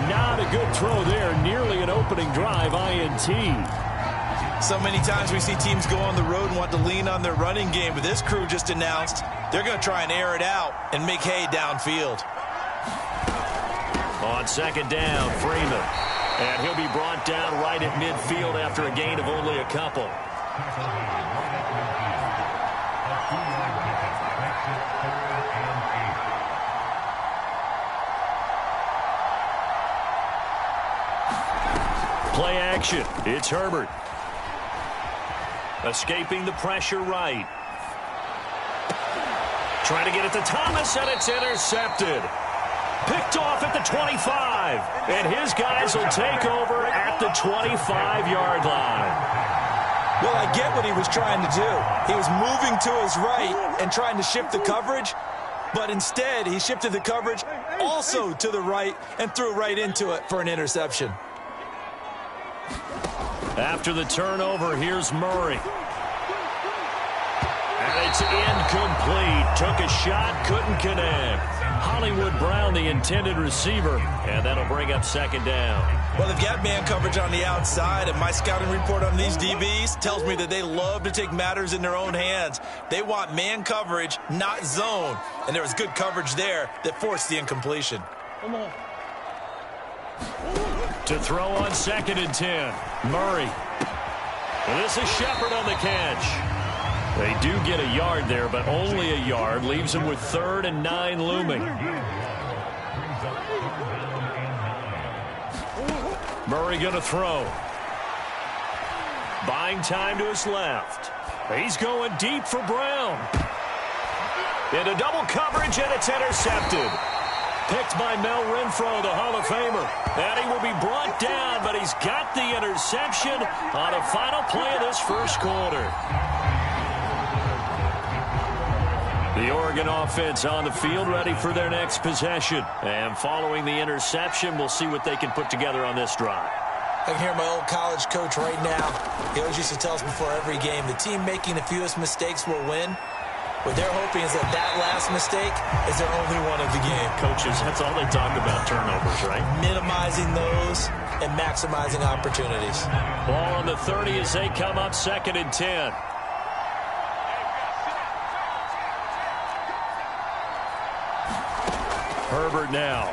Not a good throw there. Nearly an opening drive, INT. So many times we see teams go on the road and want to lean on their running game, but this crew just announced they're going to try and air it out and make hay downfield. On 2nd down, Freeman. And he'll be brought down right at midfield after a gain of only a couple. Play action. It's Herbert. Escaping the pressure right. Trying to get it to Thomas, and it's intercepted. Picked off at the 25. And his guys will take over at the 25-yard line. Well, I get what he was trying to do. He was moving to his right and trying to shift the coverage, but instead he shifted the coverage also to the right and threw right into it for an interception. After the turnover, here's Murray. And it's incomplete. Took a shot, couldn't connect. Hollywood Brown, the intended receiver, and that'll bring up 2nd down. Well, they've got man coverage on the outside, and my scouting report on these DBs tells me that they love to take matters in their own hands. They want man coverage, not zone, and there was good coverage there that forced the incompletion. Come on. To throw on 2nd and 10. Murray. And this is Shepard on the catch. They do get a yard there, but only a yard. Leaves them with 3rd and 9 looming. Murray going to throw. Buying time to his left. He's going deep for Brown. Into double coverage, and it's intercepted. Picked by Mel Renfro, the Hall of Famer. And he will be brought down, but he's got the interception on a final play of this first quarter. The Oregon offense on the field, ready for their next possession. And following the interception, we'll see what they can put together on this drive. I can hear my old college coach right now. He always used to tell us before every game, the team making the fewest mistakes will win. What they're hoping is that that last mistake is their only one of the game. Coaches, that's all they talk about, turnovers, right? Minimizing those and maximizing opportunities. Ball on the 30 as they come up 2nd and 10. Herbert now.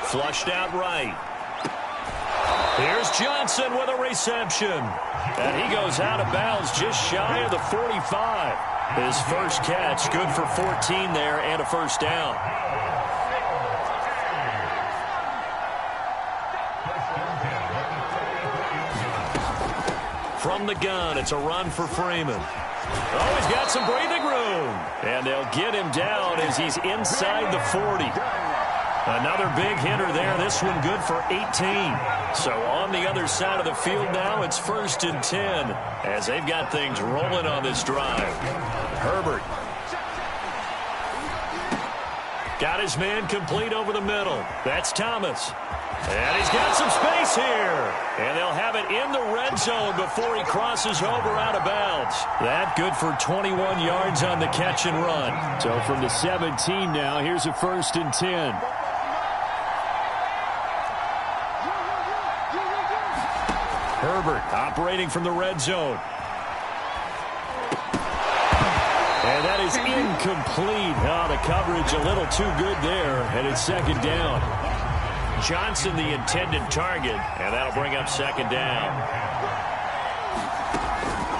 Flushed out right. Here's Johnson with a reception. And he goes out of bounds just shy of the 45. His first catch, good for 14 there and a first down. From the gun, it's a run for Freeman. Oh, he's got some breathing room. And they'll get him down as he's inside the 40. Another big hitter there. This one good for 18. So on the other side of the field now, it's 1st and 10 as they've got things rolling on this drive. Herbert. Got his man complete over the middle. That's Thomas. And he's got some space here. And they'll have it in the red zone before he crosses over out of bounds. That good for 21 yards on the catch and run. So from the 17 now, here's a 1st and 10. Herbert operating from the red zone. And that is incomplete. Oh, the coverage a little too good there. And it's 2nd down. Johnson the intended target. And that'll bring up 2nd down.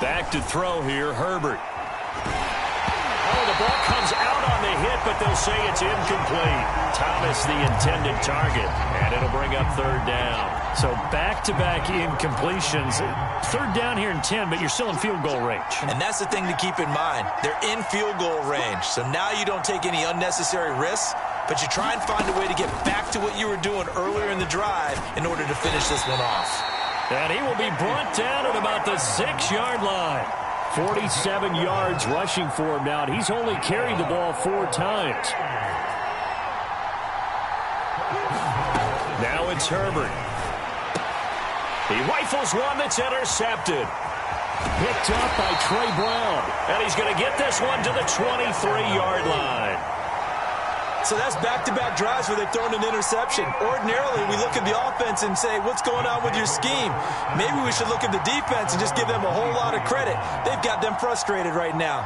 Back to throw here, Herbert. Oh, the ball comes out on the hit, but they'll say it's incomplete. Thomas the intended target. And it'll bring up 3rd down. So back-to-back incompletions. 3rd down here in 10, but you're still in field goal range. And that's the thing to keep in mind. They're in field goal range. So now you don't take any unnecessary risks, but you try and find a way to get back to what you were doing earlier in the drive in order to finish this one off. And he will be brought down at about the 6-yard line. 47 yards rushing for him now. And he's only carried the ball 4 times. Now it's Herbert. He rifles one that's intercepted. Picked up by Trey Brown. And he's going to get this one to the 23-yard line. So that's back-to-back drives where they've thrown an interception. Ordinarily, we look at the offense and say, what's going on with your scheme? Maybe we should look at the defense and just give them a whole lot of credit. They've got them frustrated right now.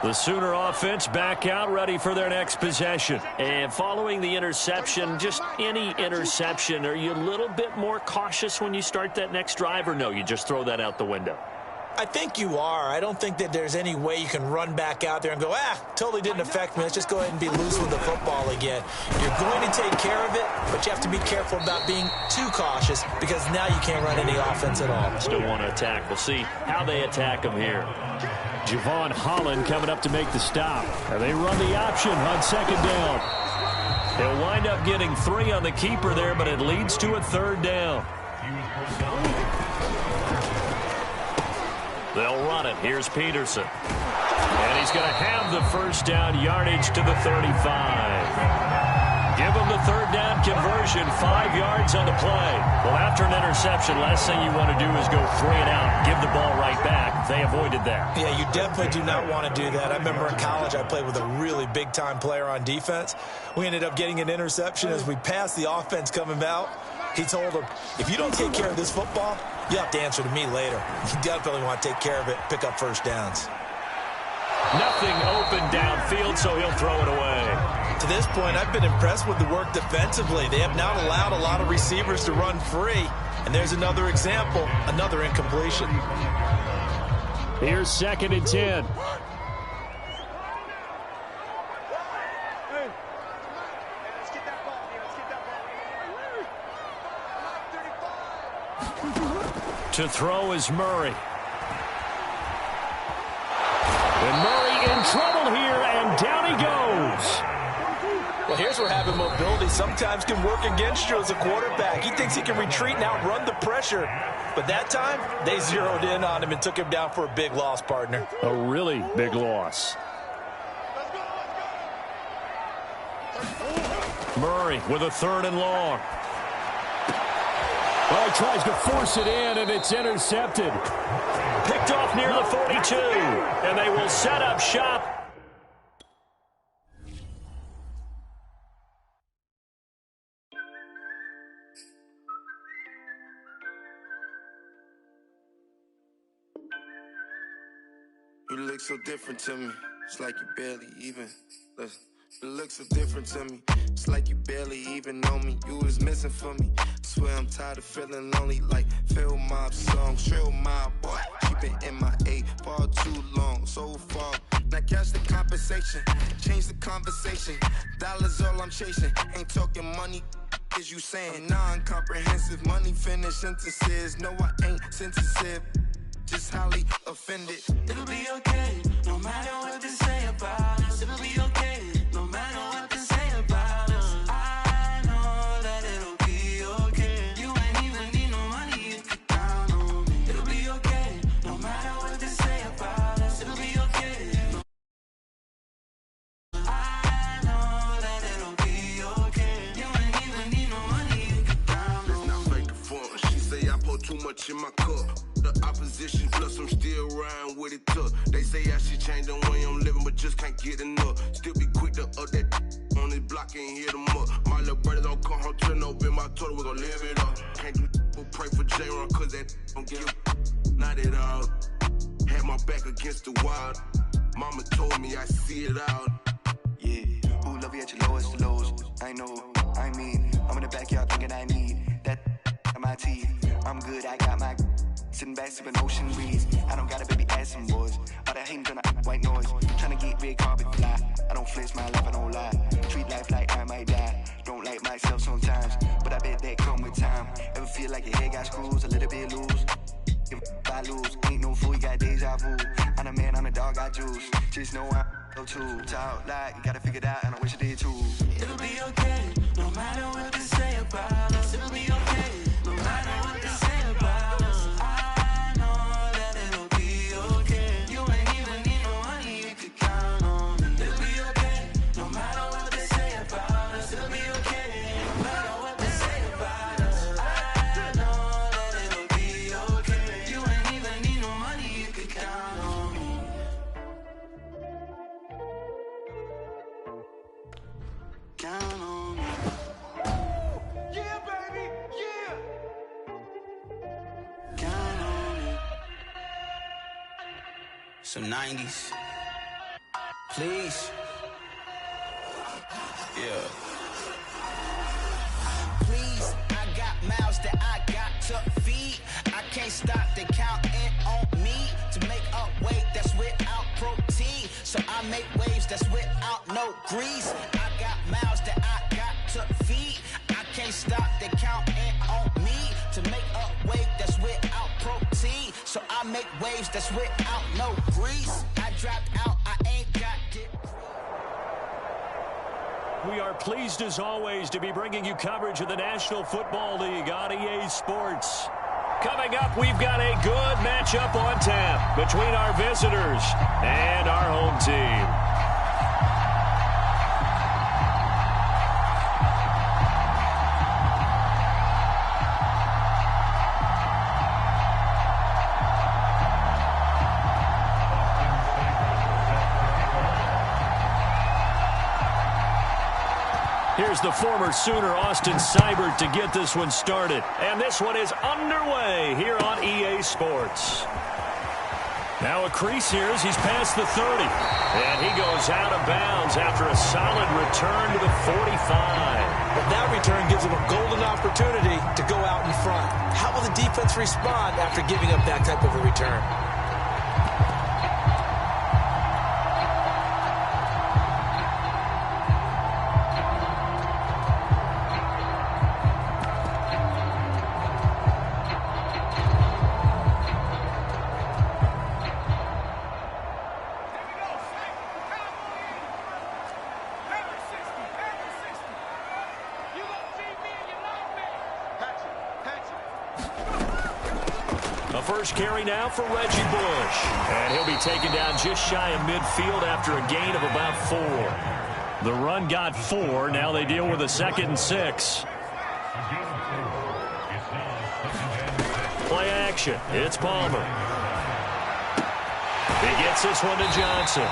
The Sooner offense back out, ready for their next possession. And following the interception, just any interception, are you a little bit more cautious when you start that next drive, or no, you just throw that out the window? I think you are. I don't think that there's any way you can run back out there and go, totally didn't affect me. Let's just go ahead and be loose with the football again. You're going to take care of it, but you have to be careful about being too cautious because now you can't run any offense at all. Still want to attack. We'll see how they attack them here. Javon Holland coming up to make the stop. And they run the option on 2nd down. They'll wind up getting 3 on the keeper there, but it leads to a 3rd down. They'll run it. Here's Peterson. And he's going to have the 1st down yardage to the 35. Give him the 3rd down conversion, 5 yards on the play. Well, after an interception, last thing you want to do is go 3 and out, give the ball right back. They avoided that. Yeah, you definitely do not want to do that. I remember in college I played with a really big-time player on defense. We ended up getting an interception as we passed the offense coming out. He told him, if you don't take care of this football, you have to answer to me later. You definitely want to take care of it, pick up 1st downs. Nothing open downfield, so he'll throw it away. To this point, I've been impressed with the work defensively. They have not allowed a lot of receivers to run free. And there's another example, another incompletion. Here's 2nd and 10. To throw is Murray. And Murray in trouble here, and down he goes. Well, here's where having mobility sometimes can work against you as a quarterback. He thinks he can retreat and outrun the pressure. But that time, they zeroed in on him and took him down for a big loss, partner. A really big loss. Murray with a 3rd and long. Well, he tries to force it in, and it's intercepted. Picked off near the 42, and they will set up shop. You look so different to me. It's like you barely even. Listen. You look so different to me. It's like you barely even know me. You was missing for me. I swear I'm tired of feeling lonely. Like Phil Mob song, Trill Mob, boy. She been in my A far too long, so far. Now catch the compensation, change the conversation. Dollars all I'm chasing. Ain't talking money. Is you saying non-comprehensive? Money finish sentences. No, I ain't sensitive. Just highly offended. It'll be okay, no matter what they say about us. It'll be okay, no matter what they say about us. I know that it'll be okay. You ain't even need no money, you can count on me. It'll be okay, no matter what they say about us. It'll be okay. I know that it'll be okay. You ain't even need no money, you can count on me. It's not fake the form. She say I pour too much in my cup. The opposition plus I'm still riding with it tough. They say I should change the way I'm living, but just can't get enough. Still be quick to up that on this block and hit them up. My little brother don't come home, turn over in my total, we gon' live it up. Can't do but pray for J-Ron, cause that don't give not at all. Had my back against the wall. Mama told me I see it out. Yeah, who love you at your lowest of lows? I know, I mean, I'm in the backyard thinking I need that in my teeth. I'm good, I got my sitting back sipping ocean breeze. I don't got a baby ass some boys. All that hating gonna white noise. Tryna get red carpet fly. I don't flex my life, I don't lie. Treat life like I might die. Don't like myself sometimes, but I bet that come with time. Ever feel like your head got screws, a little bit loose? If I lose, ain't no fool, you got deja vu. I'm a man, I'm a dog, I juice. Just know I'm go too. Talk like you gotta figure it out, and I wish I did too. It'll be okay, no matter what they say about us. It'll be okay, no matter what they say about us. I know that it'll be okay. You ain't even need no money, you can count on me. It'll be okay, no matter what they say about us. It'll be okay, no matter what they say about us. I know that it'll be okay. You ain't even need no money, you can count on me. Count on me. Yeah, baby, yeah. Count on me. Some 90s. Please. Yeah. Please, I got mouths that I got to feed. I can't stop the counting on me to make up weight that's without protein. So I make waves that's without no grease. I got mouths that I got to feed. I can't stop the counting on me to make up weight that's without protein. So I make waves that's without no grease. I dropped out, I ain't got it. We are pleased, as always, to be bringing you coverage of the National Football League on EA Sports. Coming up, we've got a good matchup on tap between our visitors and our home team. Here's the former Sooner, Austin Seibert, to get this one started. And this one is underway here on EA Sports. Now a crease here as he's past the 30. And he goes out of bounds after a solid return to the 45. But that return gives him a golden opportunity to go out in front. How will the defense respond after giving up that type of a return? First carry now for Reggie Bush. And he'll be taken down just shy of midfield after a gain of about 4. The run got 4. Now they deal with a 2nd and 6. action. It's Palmer. He gets this one to Johnson.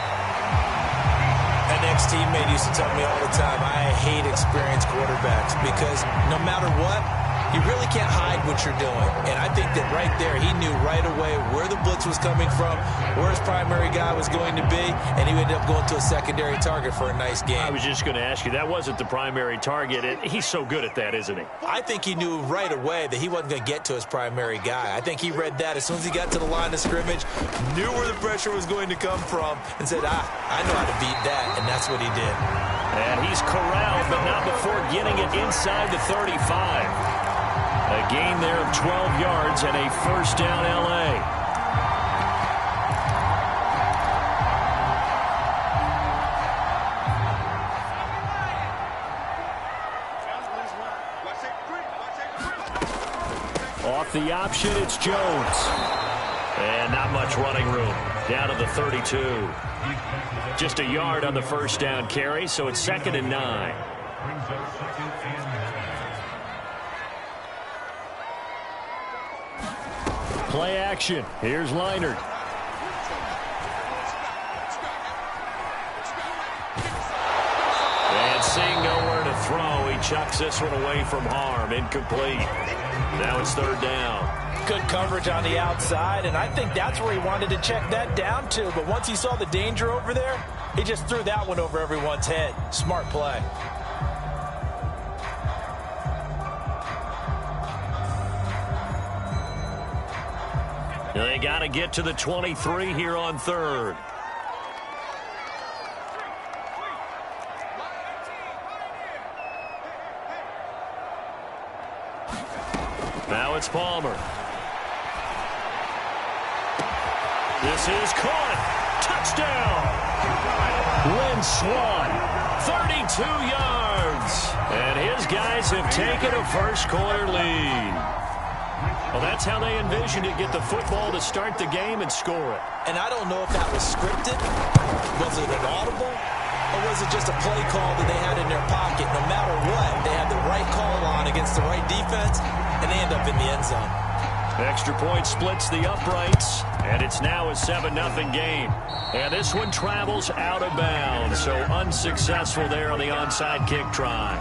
An ex-teammate used to tell me all the time, I hate experienced quarterbacks because no matter what, you really can't hide what you're doing. And I think that right there, he knew right away where the blitz was coming from, where his primary guy was going to be, and he ended up going to a secondary target for a nice game. I was just going to ask you, that wasn't the primary target. He's so good at that, isn't he? I think he knew right away that he wasn't going to get to his primary guy. I think he read that as soon as he got to the line of scrimmage, knew where the pressure was going to come from, and said, I know how to beat that, and that's what he did. And he's corralled, but not before getting it inside the 35. A gain there of 12 yards and a first down, L.A. Off the option, it's Jones. And not much running room. Down to the 32. Just a yard on the first down carry, so it's 2nd and 9. Play action. Here's Leinart. And seeing nowhere to throw, he chucks this one away from harm. Incomplete. Now it's 3rd down. Good coverage on the outside, and I think that's where he wanted to check that down to. But once he saw the danger over there, he just threw that one over everyone's head. Smart play. They got to get to the 23 here on 3rd. Now it's Palmer. This is caught. Touchdown. Lynn Swan, 32 yards. And his guys have taken a first-quarter lead. Well, that's how they envisioned it. Get the football to start the game and score it. And I don't know if that was scripted. Was it an audible? Or was it just a play call that they had in their pocket? No matter what, they had the right call on against the right defense, and they end up in the end zone. Extra point splits the uprights, and it's now a 7-0 game. And this one travels out of bounds, so unsuccessful there on the onside kick try.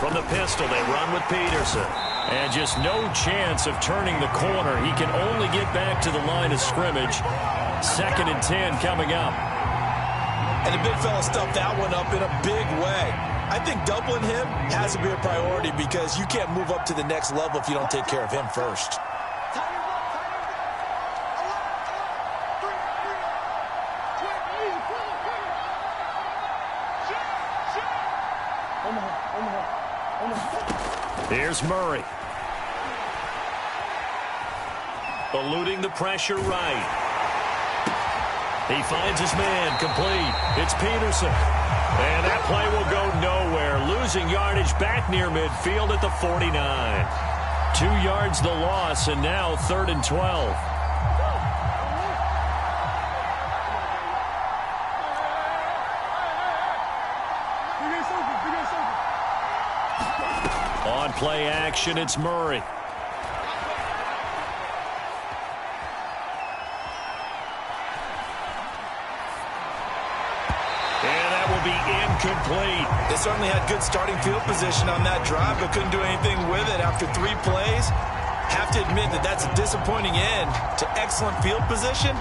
From the pistol, they run with Peterson. And just no chance of turning the corner. He can only get back to the line of scrimmage. 2nd and 10 coming up. And the big fella stuffed that one up in a big way. I think doubling him has to be a priority because you can't move up to the next level if you don't take care of him first. Here's Murray. Eluding the pressure right. He finds his man complete. It's Peterson. And that play will go nowhere. Losing yardage back near midfield at the 49. 2 yards the loss, and now 3rd and 12. On play action, it's Murray. Incomplete. They certainly had good starting field position on that drive, but couldn't do anything with it after 3 plays. Have to admit that that's a disappointing end to excellent field position.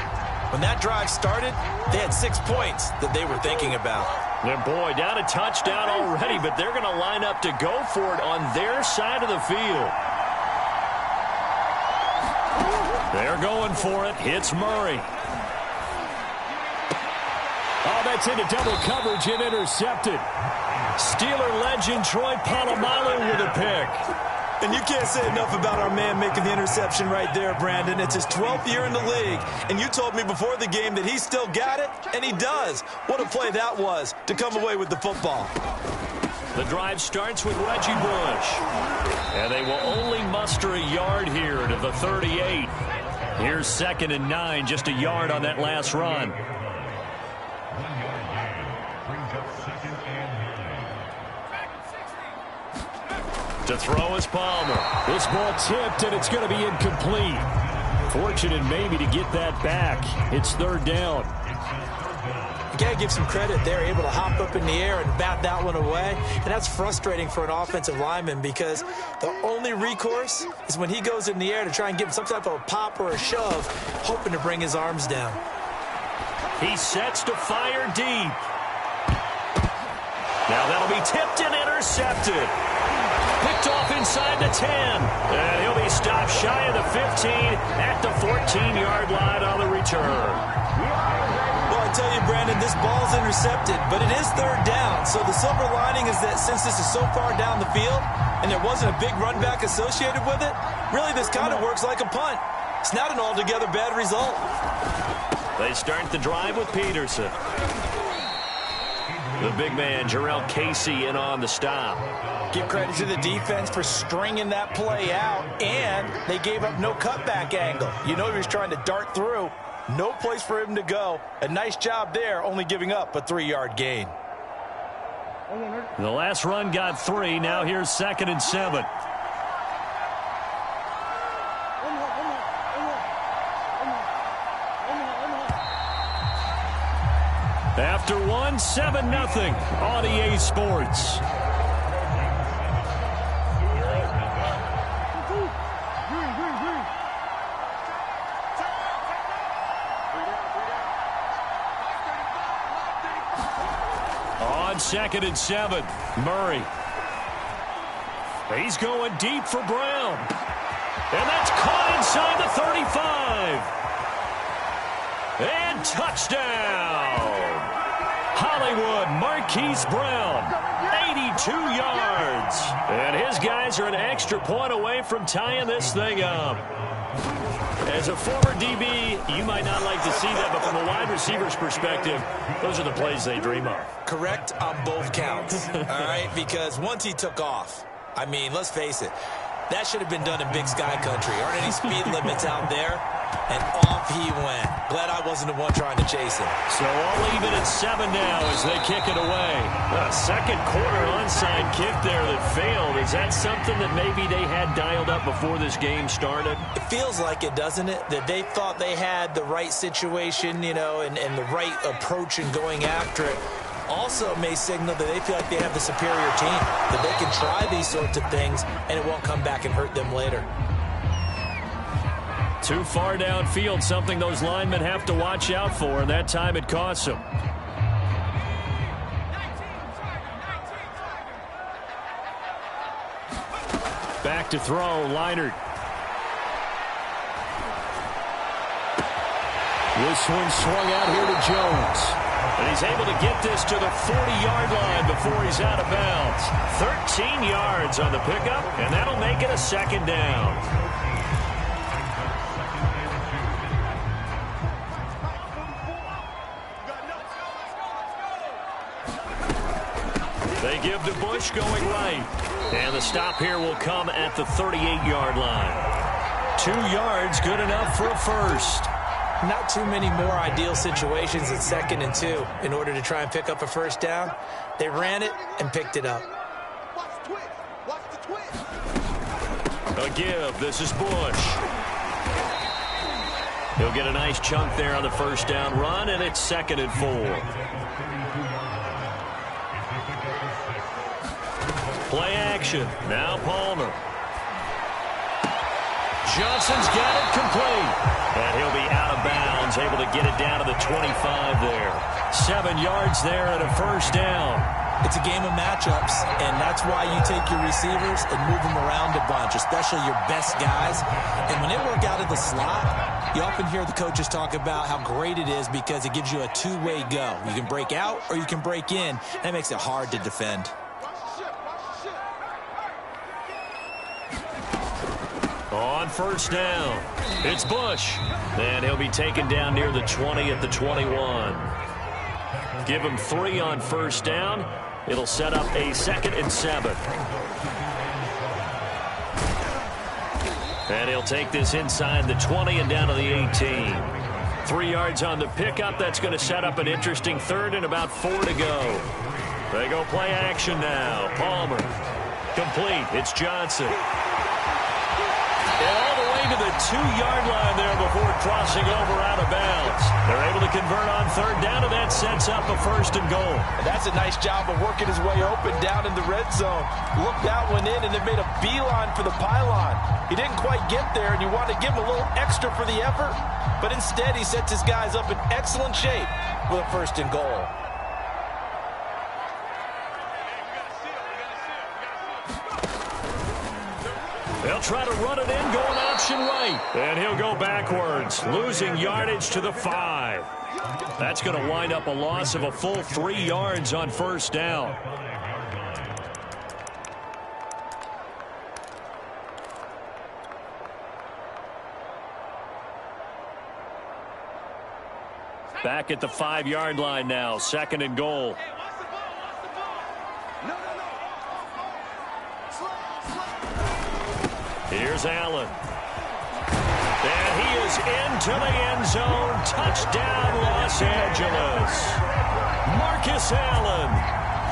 When that drive started, they had 6 points that they were thinking about. And boy, down a touchdown already, but they're going to line up to go for it on their side of the field. They're going for it. It's Murray. Oh, that's into double coverage and intercepted. Steeler legend Troy Polamalu with a pick. And you can't say enough about our man making the interception right there, Brandon. It's his 12th year in the league, and you told me before the game that he still got it, and he does. What a play that was to come away with the football. The drive starts with Reggie Bush. And they will only muster a yard here to the 38. Here's 2nd and 9, just a yard on that last run. To throw is Palmer. This ball tipped, and it's going to be incomplete. Fortunate maybe to get that back. It's 3rd down. You got to give some credit. They're able to hop up in the air and bat that one away. And that's frustrating for an offensive lineman because the only recourse is when he goes in the air to try and give him some type of a pop or a shove, hoping to bring his arms down. He sets to fire deep. Now that'll be tipped and intercepted. Picked off inside the 10. And he'll be stopped shy of the 15 at the 14-yard line on the return. Well, I tell you, Brandon, this ball's intercepted, but it is 3rd down. So the silver lining is that since this is so far down the field and there wasn't a big run back associated with it, really this kind of works like a punt. It's not an altogether bad result. They start the drive with Peterson. The big man, Jarrell Casey, in on the stop. Give credit to the defense for stringing that play out, and they gave up no cutback angle. You know he was trying to dart through. No place for him to go. A nice job there, only giving up a 3-yard gain. The last run got 3. Now here's 2nd and 7. After 1, 7-0 on EA Sports. On 2nd and 7, Murray. He's going deep for Brown. And that's caught inside the 35. And touchdown. Hollywood Marquise Brown, 82 yards. And his guys are an extra point away from tying this thing up. As a former DB, you might not like to see that, but from a wide receiver's perspective, those are the plays they dream of. Correct on both counts, all right? Because once he took off, I mean, let's face it, that should have been done in Big Sky Country. Aren't any speed limits out there? And off he went. Glad I wasn't the one trying to chase him. So all even at 7 now as they kick it away. A second quarter onside kick there that failed. Is that something that maybe they had dialed up before this game started? It feels like it, doesn't it? That they thought they had the right situation, you know, and the right approach in going after it. Also may signal that they feel like they have the superior team, that they can try these sorts of things and it won't come back and hurt them later. Too far downfield, something those linemen have to watch out for, and that time it costs them. Back to throw, Leinart. This one swung out here to Jones. And he's able to get this to the 40-yard line before he's out of bounds. 13 yards on the pickup, and that'll make it a 2nd down. They give to Bush going right. And the stop here will come at the 38-yard line. 2 yards, good enough for a first. Not too many more ideal situations at 2nd and 2 in order to try and pick up a first down. They ran it and picked it up. A give. This is Bush. He'll get a nice chunk there on the first down run, and it's 2nd and 4. Play action. Now Palmer. Johnson's got it complete. And he'll be out of bounds, able to get it down to the 25 there. 7 yards there and a first down. It's a game of matchups, and that's why you take your receivers and move them around a bunch, especially your best guys. And when they work out of the slot, you often hear the coaches talk about how great it is because it gives you a two-way go. You can break out or you can break in. That makes it hard to defend. On first down, it's Bush. And he'll be taken down near the 20 at the 21. Give him 3 on first down. It'll set up a 2nd and 7. And he'll take this inside the 20 and down to the 18. 3 yards on the pickup. That's going to set up an interesting 3rd and about 4 to go. They go play action now. Palmer. Complete. It's Johnson. And all the way to the 2-yard line there before crossing over out of bounds. They're able to convert on 3rd down, and that sets up a 1st and goal. And that's a nice job of working his way open down in the red zone. Looked that one in and then made a beeline for the pylon. He didn't quite get there, and you want to give him a little extra for the effort. But instead, he sets his guys up in excellent shape with a 1st and goal. They'll try to run it in, going option right. And he'll go backwards, losing yardage to the 5. That's going to wind up a loss of a full 3 yards on 1st down. Back at the 5-yard line now, 2nd and goal. Here's Allen. And he is into the end zone. Touchdown, Los Angeles. Marcus Allen.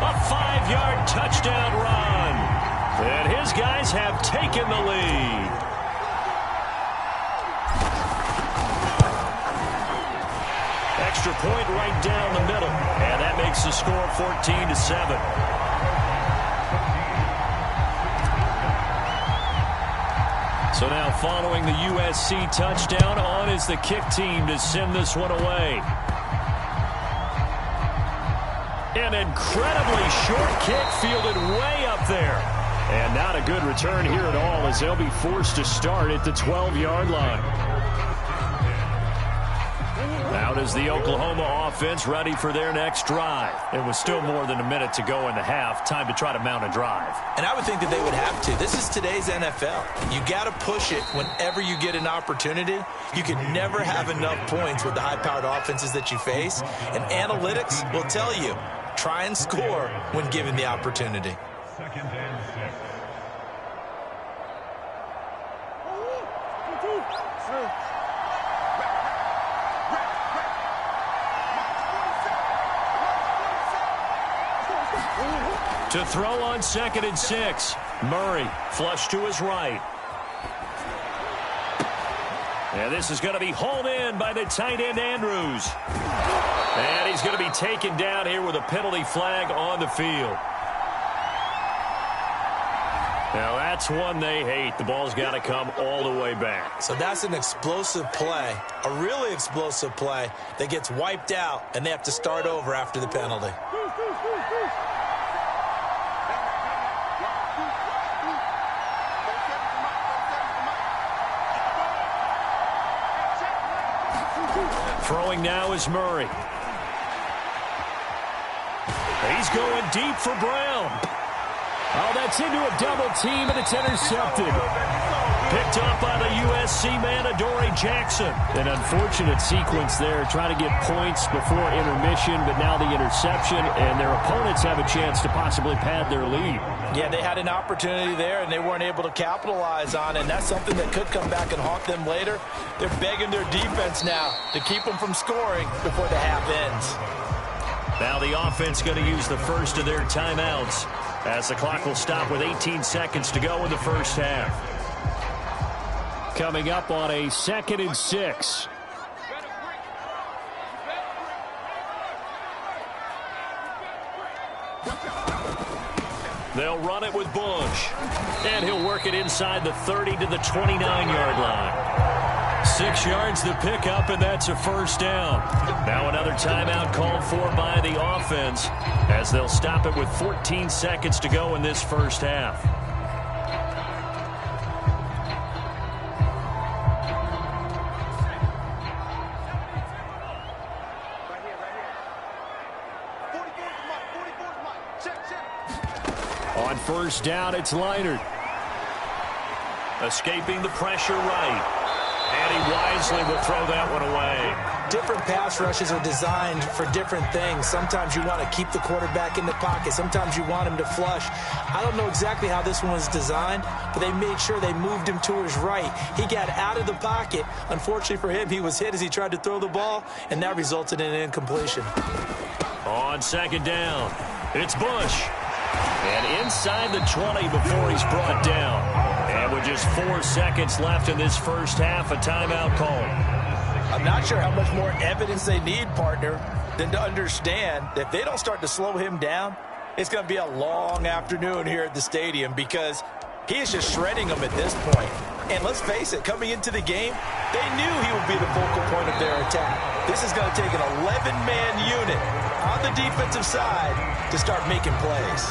A 5-yard touchdown run. And his guys have taken the lead. Extra point right down the middle. And that makes the score 14-7. So now following the USC touchdown, on is the kick team to send this one away. An incredibly short kick fielded way up there. And not a good return here at all as they'll be forced to start at the 12-yard line. Out is the Oklahoma offense ready for their next drive. It was still more than a minute to go in the half. Time to try to mount a drive. And I would think that they would have to. This is today's NFL. You got to push it whenever you get an opportunity. You can never have enough points with the high-powered offenses that you face. And analytics will tell you, try and score when given the opportunity. To throw on 2nd and 6. Murray flush to his right. And this is going to be hauled in by the tight end Andrews. And he's going to be taken down here with a penalty flag on the field. Now that's one they hate. The ball's got to come all the way back. So that's an explosive play, a really explosive play that gets wiped out, and they have to start over after the penalty. Throwing now is Murray. He's going deep for Brown. Oh, that's into a double team, and it's intercepted. Picked up by the USC man, Adoree Jackson. An unfortunate sequence there, trying to get points before intermission, but now the interception, and their opponents have a chance to possibly pad their lead. Yeah, they had an opportunity there, and they weren't able to capitalize on it, and that's something that could come back and haunt them later. They're begging their defense now to keep them from scoring before the half ends. Now the offense going to use the first of their timeouts as the clock will stop with 18 seconds to go in the first half. Coming up on a 2nd and 6. They'll run it with Bush. And he'll work it inside the 30 to the 29-yard line. 6 yards to pick up, and that's a 1st down. Now another timeout called for by the offense as they'll stop it with 14 seconds to go in this first half. On 1st down, it's Leinart. Escaping the pressure right. And he wisely will throw that one away. different pass rushes are designed for different things. Sometimes you want to keep the quarterback in the pocket. Sometimes you want him to flush. I don't know exactly how this one was designed, but they made sure they moved him to his right. He got out of the pocket. Unfortunately for him, he was hit as he tried to throw the ball, and that resulted in an incompletion. On second down, it's Bush. And inside the 20 before he's brought down. And with just 4 seconds left in this first half, a timeout call. I'm not sure how much more evidence they need, partner, than to understand that if they don't start to slow him down, it's going to be a long afternoon here at the stadium because he is just shredding them at this point. And let's face it, coming into the game, they knew he would be the focal point of their attack. This is going to take an 11-man unit on the defensive side to start making plays.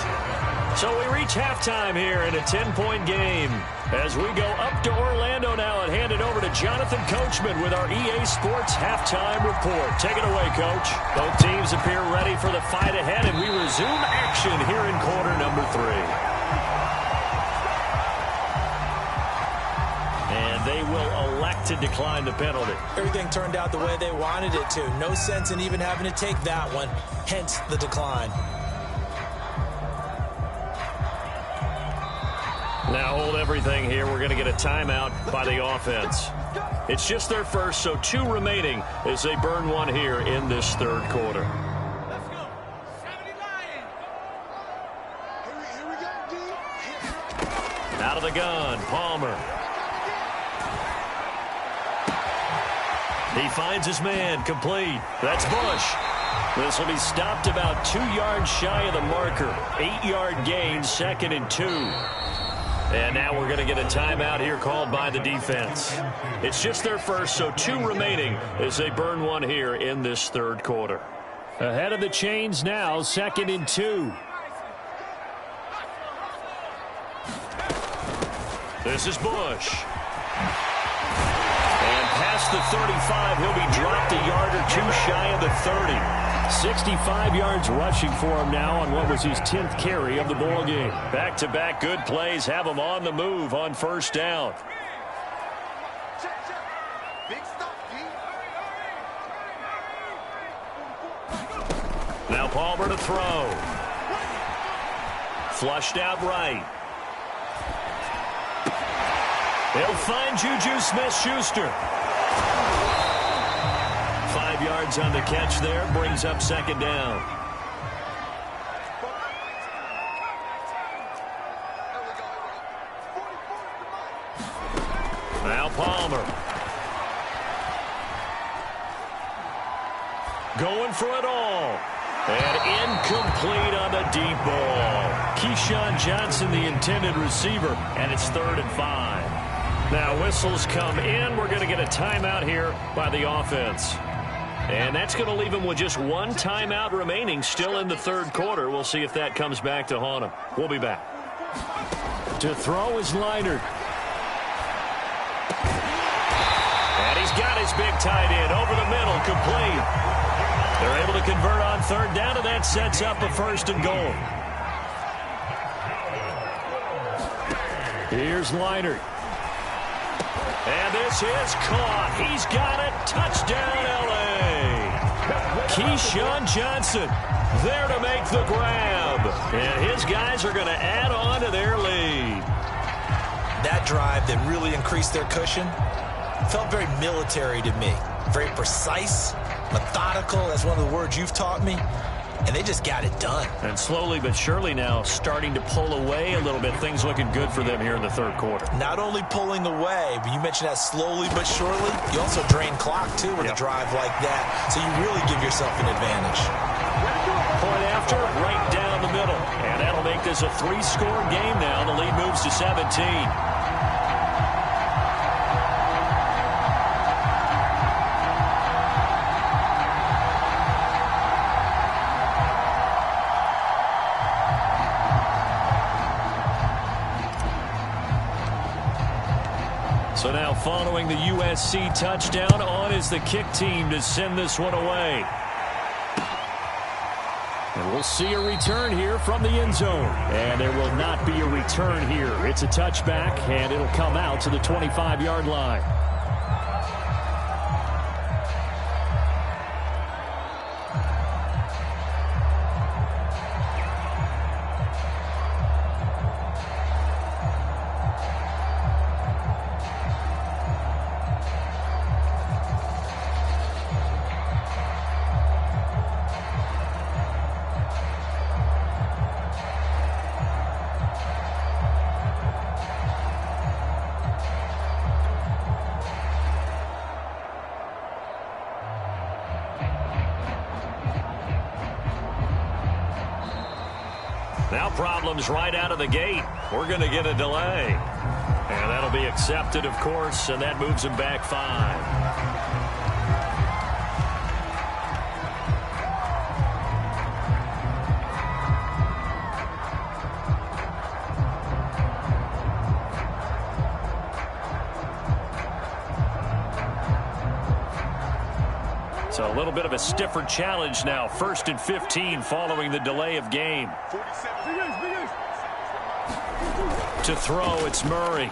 So we reach halftime here in a 10-point game. As we go up to Orlando now and hand it over to Jonathan Coachman with our EA Sports Halftime Report. Take it away, Coach. Both teams appear ready for the fight ahead, and we resume action here in quarter number 3. And they will elect to decline the penalty. Everything turned out the way they wanted it to. No sense in even having to take that one, hence the decline. Now hold everything here. We're going to get a timeout by the offense. It's just their first, so 2 remaining as they burn one here in this third quarter. Let's go. 79. Here we go, D. Out of the gun, Palmer. He finds his man, complete. That's Bush. This will be stopped about 2 yards shy of the marker. 8-yard gain, 2nd and 2. And now we're going to get a timeout here called by the defense. It's just their first, so 2 remaining as they burn one here in this third quarter. Ahead of the chains now, 2nd and 2. This is Bush. And past the 35, he'll be dropped a yard or 2 shy of the 30. 65 yards rushing for him now on what was his 10th carry of the ball game. Back-to-back good plays have him on the move on first down. Big stop, D. Now Palmer to throw. Flushed out right. He'll find Juju Smith-Schuster. 5 yards on the catch there, brings up 2nd down. Now Palmer. Going for it all. And incomplete on the deep ball. Keyshawn Johnson, the intended receiver, and it's 3rd and 5. Now whistles come in. We're going to get a timeout here by the offense. And that's going to leave him with just 1 timeout remaining still in the third quarter. We'll see if that comes back to haunt him. We'll be back. To throw is Leonard. And he's got his big tight end over the middle, complete. They're able to convert on 3rd down, and that sets up a 1st and goal. Here's Leonard. And this is caught. He's got it. Touchdown, L.A. Keyshawn Johnson there to make the grab. And his guys are going to add on to their lead. That drive that really increased their cushion felt very military to me. Very precise, methodical. That's one of the words you've taught me. And they just got it done. And slowly but surely now starting to pull away a little bit. Things looking good for them here in the third quarter. Not only pulling away, but you mentioned that slowly but surely. You also drain clock, too, with a drive like that. So you really give yourself an advantage. Point after, right down the middle. And that'll make this a 3-score game now. The lead moves to 17. So now following the USC touchdown, on is the kick team to send this one away. And we'll see a return here from the end zone. And there will not be a return here. It's a touchback, and it'll come out to the 25-yard line. Now problems right out of the gate. We're going to get a delay. And that'll be accepted, of course, and that moves him back 5. So a little bit of a stiffer challenge now. 1st and 15 following the delay of game. To throw, it's Murray.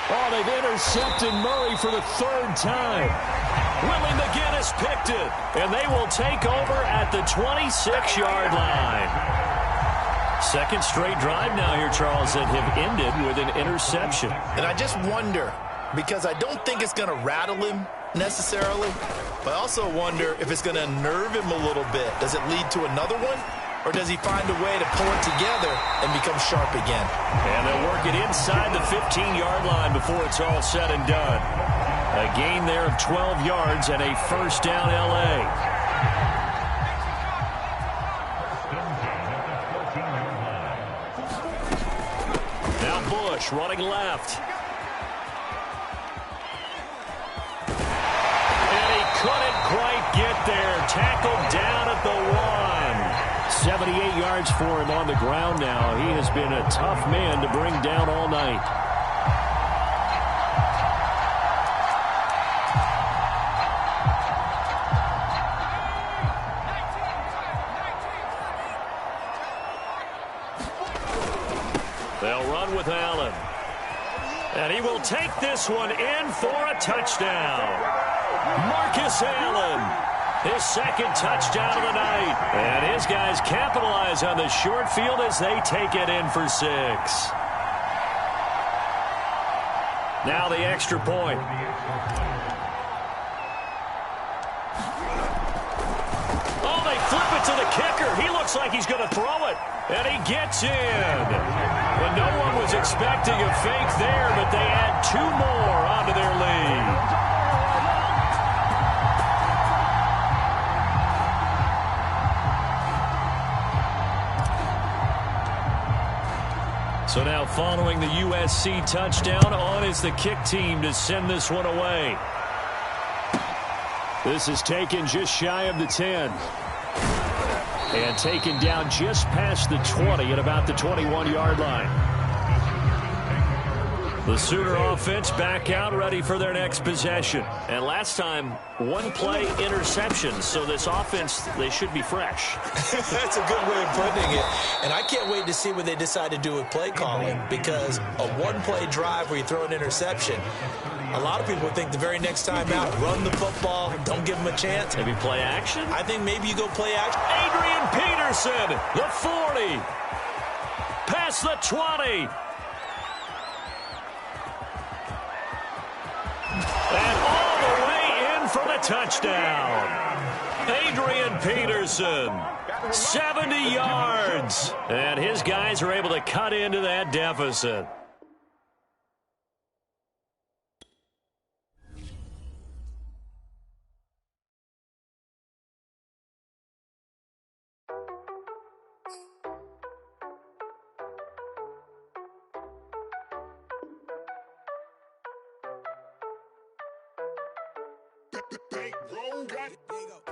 Oh, they've intercepted Murray for the 3rd time. Willie McGinnis picked it, and they will take over at the 26-yard line. 2nd straight drive now here, Charles, that have ended with an interception. And I just wonder, because I don't think it's going to rattle him necessarily, but I also wonder if it's going to unnerve him a little bit. Does it lead to another one, or does he find a way to pull it together and become sharp again? And they'll work it inside the 15-yard line before it's all said and done. A gain there of 12 yards and a 1st down L.A. Now Bush running left. Couldn't quite get there. Tackled down at the 1. 78 yards for him on the ground now. He has been a tough man to bring down all night. They'll run with Allen. And he will take this one in for a touchdown. Marcus Allen, his 2nd touchdown of the night. And his guys capitalize on the short field as they take it in for 6. Now the extra point. Oh, they flip it to the kicker. He looks like he's going to throw it. And he gets in. Well, no one was expecting a fake there, but they add 2 more onto their lead. So now following the USC touchdown, on is the kick team to send this one away. This is taken just shy of the 10. And taken down just past the 20 at about the 21-yard line. The Sooner offense back out, ready for their next possession. And last time, 1-play interception. So this offense, they should be fresh. That's a good way of putting it. And I can't wait to see what they decide to do with play calling, because a 1-play drive where you throw an interception, a lot of people think the very next time out, run the football, don't give them a chance. Maybe play action? I think maybe you go play action. Adrian Peterson, the 40. Past the 20. And all the way in for the touchdown. Adrian Peterson, 70 yards. And his guys are able to cut into that deficit.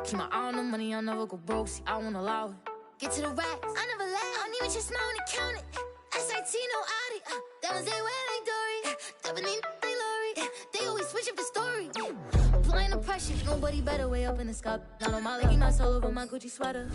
Keep my eye on the money, I'll never go broke. See, I won't allow it. Get to the racks, I never lie. I don't even trust my own account it. SIT, no audit. Diamonds, they wear like Dory. Dubbing ain't they Lori. They always switch up the story. Applying the pressure, nobody better way up in the sky. Not on my leg, my soul over my Gucci sweater.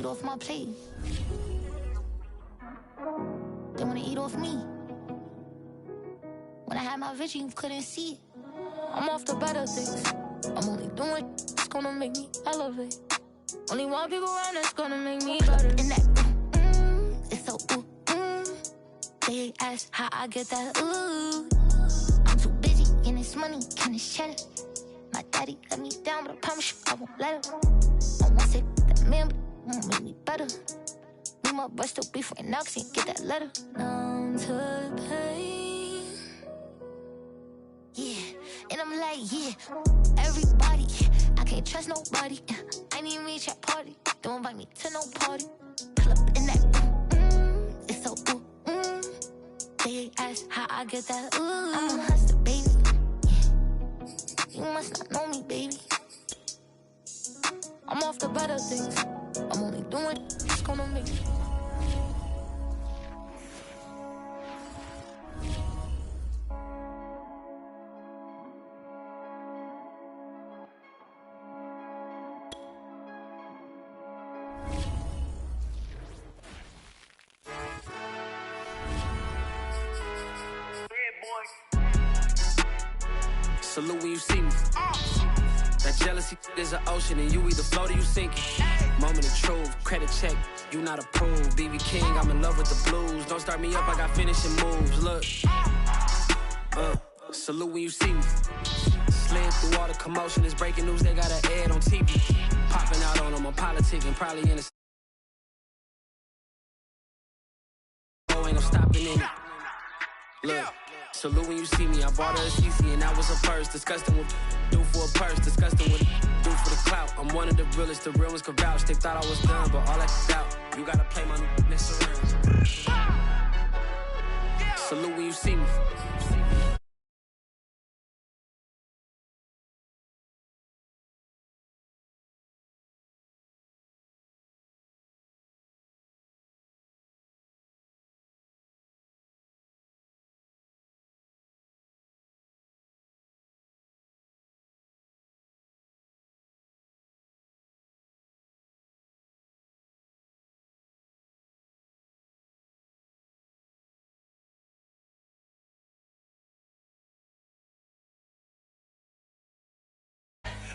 Off my plate. They wanna eat off me. my vision, you couldn't see it. I'm off the better things. I'm only doing it's gonna make me elevate. Only one people around that's gonna make me better. In that it's so They ask how I get that I'm too busy getting this money, getting this cheddar. My daddy let me down, but I promise you I won't let him. I won't say that man, but it won't make me better. Me my brush still beef right now, 'cause he ain't get that letter. Numb to the pain. Yeah, and I'm like, yeah, everybody, I can't trust nobody. I need me at party, don't invite me to no party. Pull up in that, it's so They ask how I get that, I'm a hustler, baby. Yeah. You must not know me, baby. I'm off the better things. I'm only doing it's gonna make me. Salute when you see me. That jealousy is an ocean and you either float or you sinking. Moment of truth, credit check, you not approved. BB King, I'm in love with the blues. Don't start me up, I got finishing moves. Look, salute when you see me. Slid through all the commotion, it's breaking news, they got an ad on TV. Popping out on them, I'm politicking, probably in a ain't no stopping in it. Look. Salute when you see me, I bought her a CC and that was her purse. Disgusting what do for a purse, disgusting what do for the clout. I'm one of the realest, the real ones can vouch. They thought I was done, but all that doubt. You gotta play my next around. Salute when you see me.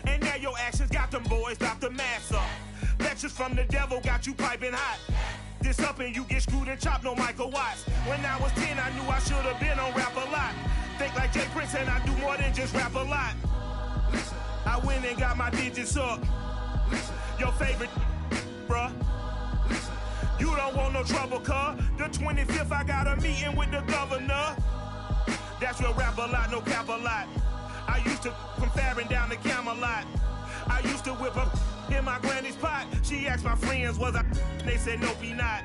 And now your actions got them boys about to mass up. Lectures from the devil got you piping hot. This up and you get screwed and chopped, no Michael Watts. When I was 10, I knew I should have been on rap a lot. Think like Jay Prince and I do more than just rap a lot. I went and got my digits up. Your favorite, bruh. You don't want no trouble, cuz. The 25th, I got a meeting with the governor. That's real rap a lot, no cap a lot. I used to come faring down the Camelot. I used to whip up in my granny's pot. She asked my friends, was I? They said, nope, he not.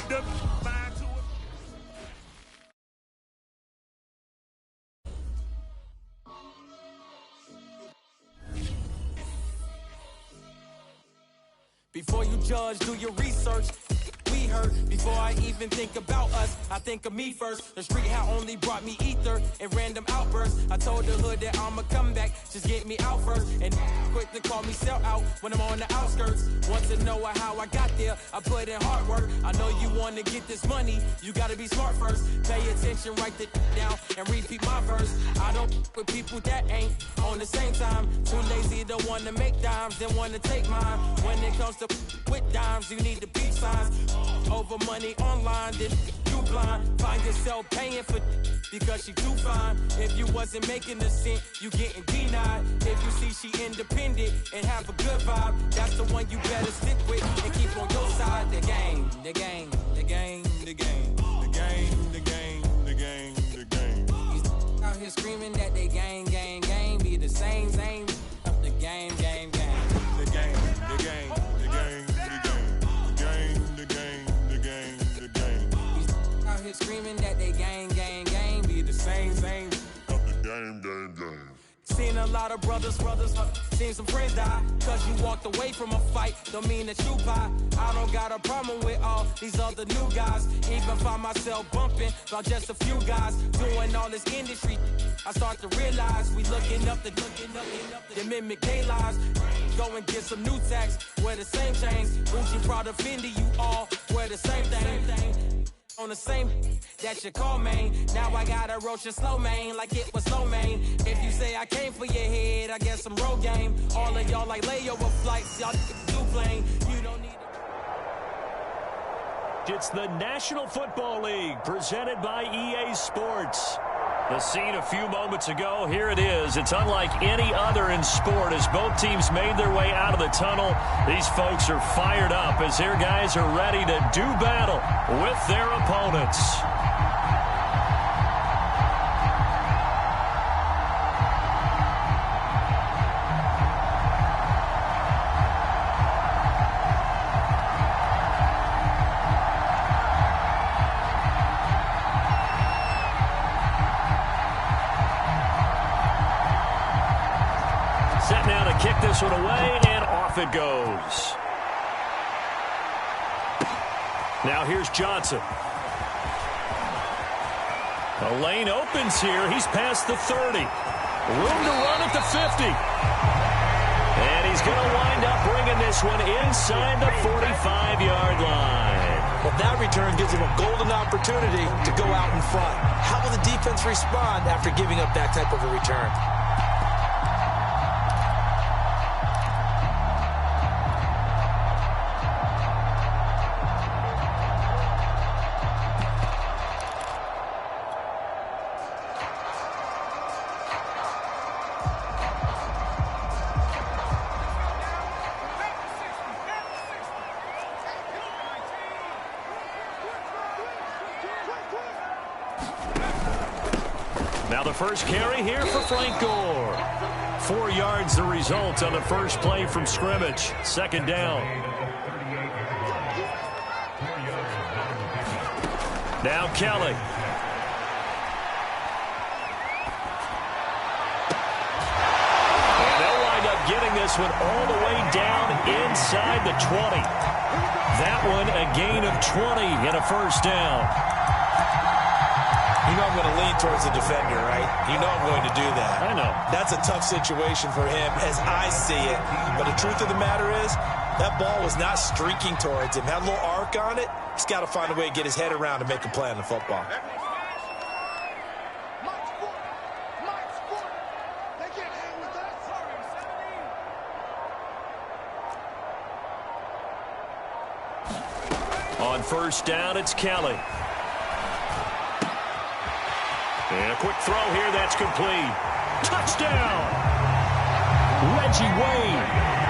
The fine to it. Before you judge, do your research. We hurt before I even think about us. I think of me first. The street had only brought me ether and random outbursts. I told the hood that I'ma come back, just get me out first. And quick to call me sell out when I'm on the outskirts. Want to know how I got there? I put in hard work. I know you want to get this money, you gotta be smart first. Pay attention, write it down, and repeat my verse. I don't with people that ain't on the same time. Too lazy to want to make dimes, then want to take mine. When it comes to with dimes, you need the peep signs. Over money online, then you blind. Find yourself paying for because she too fine. If you wasn't making a cent, you getting denied. If you see she independent and have a good vibe, that's the one you better stick with and keep on your side. The game, the game, the game, the game, the game, the game, the game, the game. He's out here screaming that they gang, gang, gang be the same, same. The game, game, game. The game, the game, the game, the game, the game, the game, the game. He's out here screaming that they gang, gang, gang be the same, same. The game, game, game. Seen a lot of brothers, seen some friends die. Cause you walked away from a fight, don't mean that you pie. I don't got a problem with all these other new guys. Even find myself bumping about just a few guys doing all this industry. I start to realize we looking up the mimic their lives. Go and get some new tax, wear the same chains. Gucci, Prada, Fendi, you all wear the same thing. On the same that you call main. Now I got a roach and slow main like it was slow main. If you say I came for your head, I guess I'm road game. All of y'all like layover flights, y'all do plane. You don't need It's the National Football League presented by EA Sports. The scene a few moments ago, here it is. It's unlike any other in sport as both teams made their way out of the tunnel. These folks are fired up as their guys are ready to do battle with their opponents. Set now to kick this one away, and off it goes. Now here's Johnson. The lane opens here. He's past the 30. Room to run at the 50. And he's going to wind up bringing this one inside the 45-yard line. Well, that return gives him a golden opportunity to go out in front. How will the defense respond after giving up that type of a return? Now the first carry here for Frank Gore. 4 yards the result on the first play from scrimmage. Second down. Now Kelly. And they'll wind up getting this one all the way down inside the 20. That one a gain of 20 and a first down. You know I'm going to lean towards the defender, right? You know I'm going to do that. I know. That's a tough situation for him as I see it. But the truth of the matter is, that ball was not streaking towards him. Had a little arc on it. He's got to find a way to get his head around and make a play on the football. On first down, it's Kelly. And a quick throw here, that's complete. Touchdown! Reggie Wayne,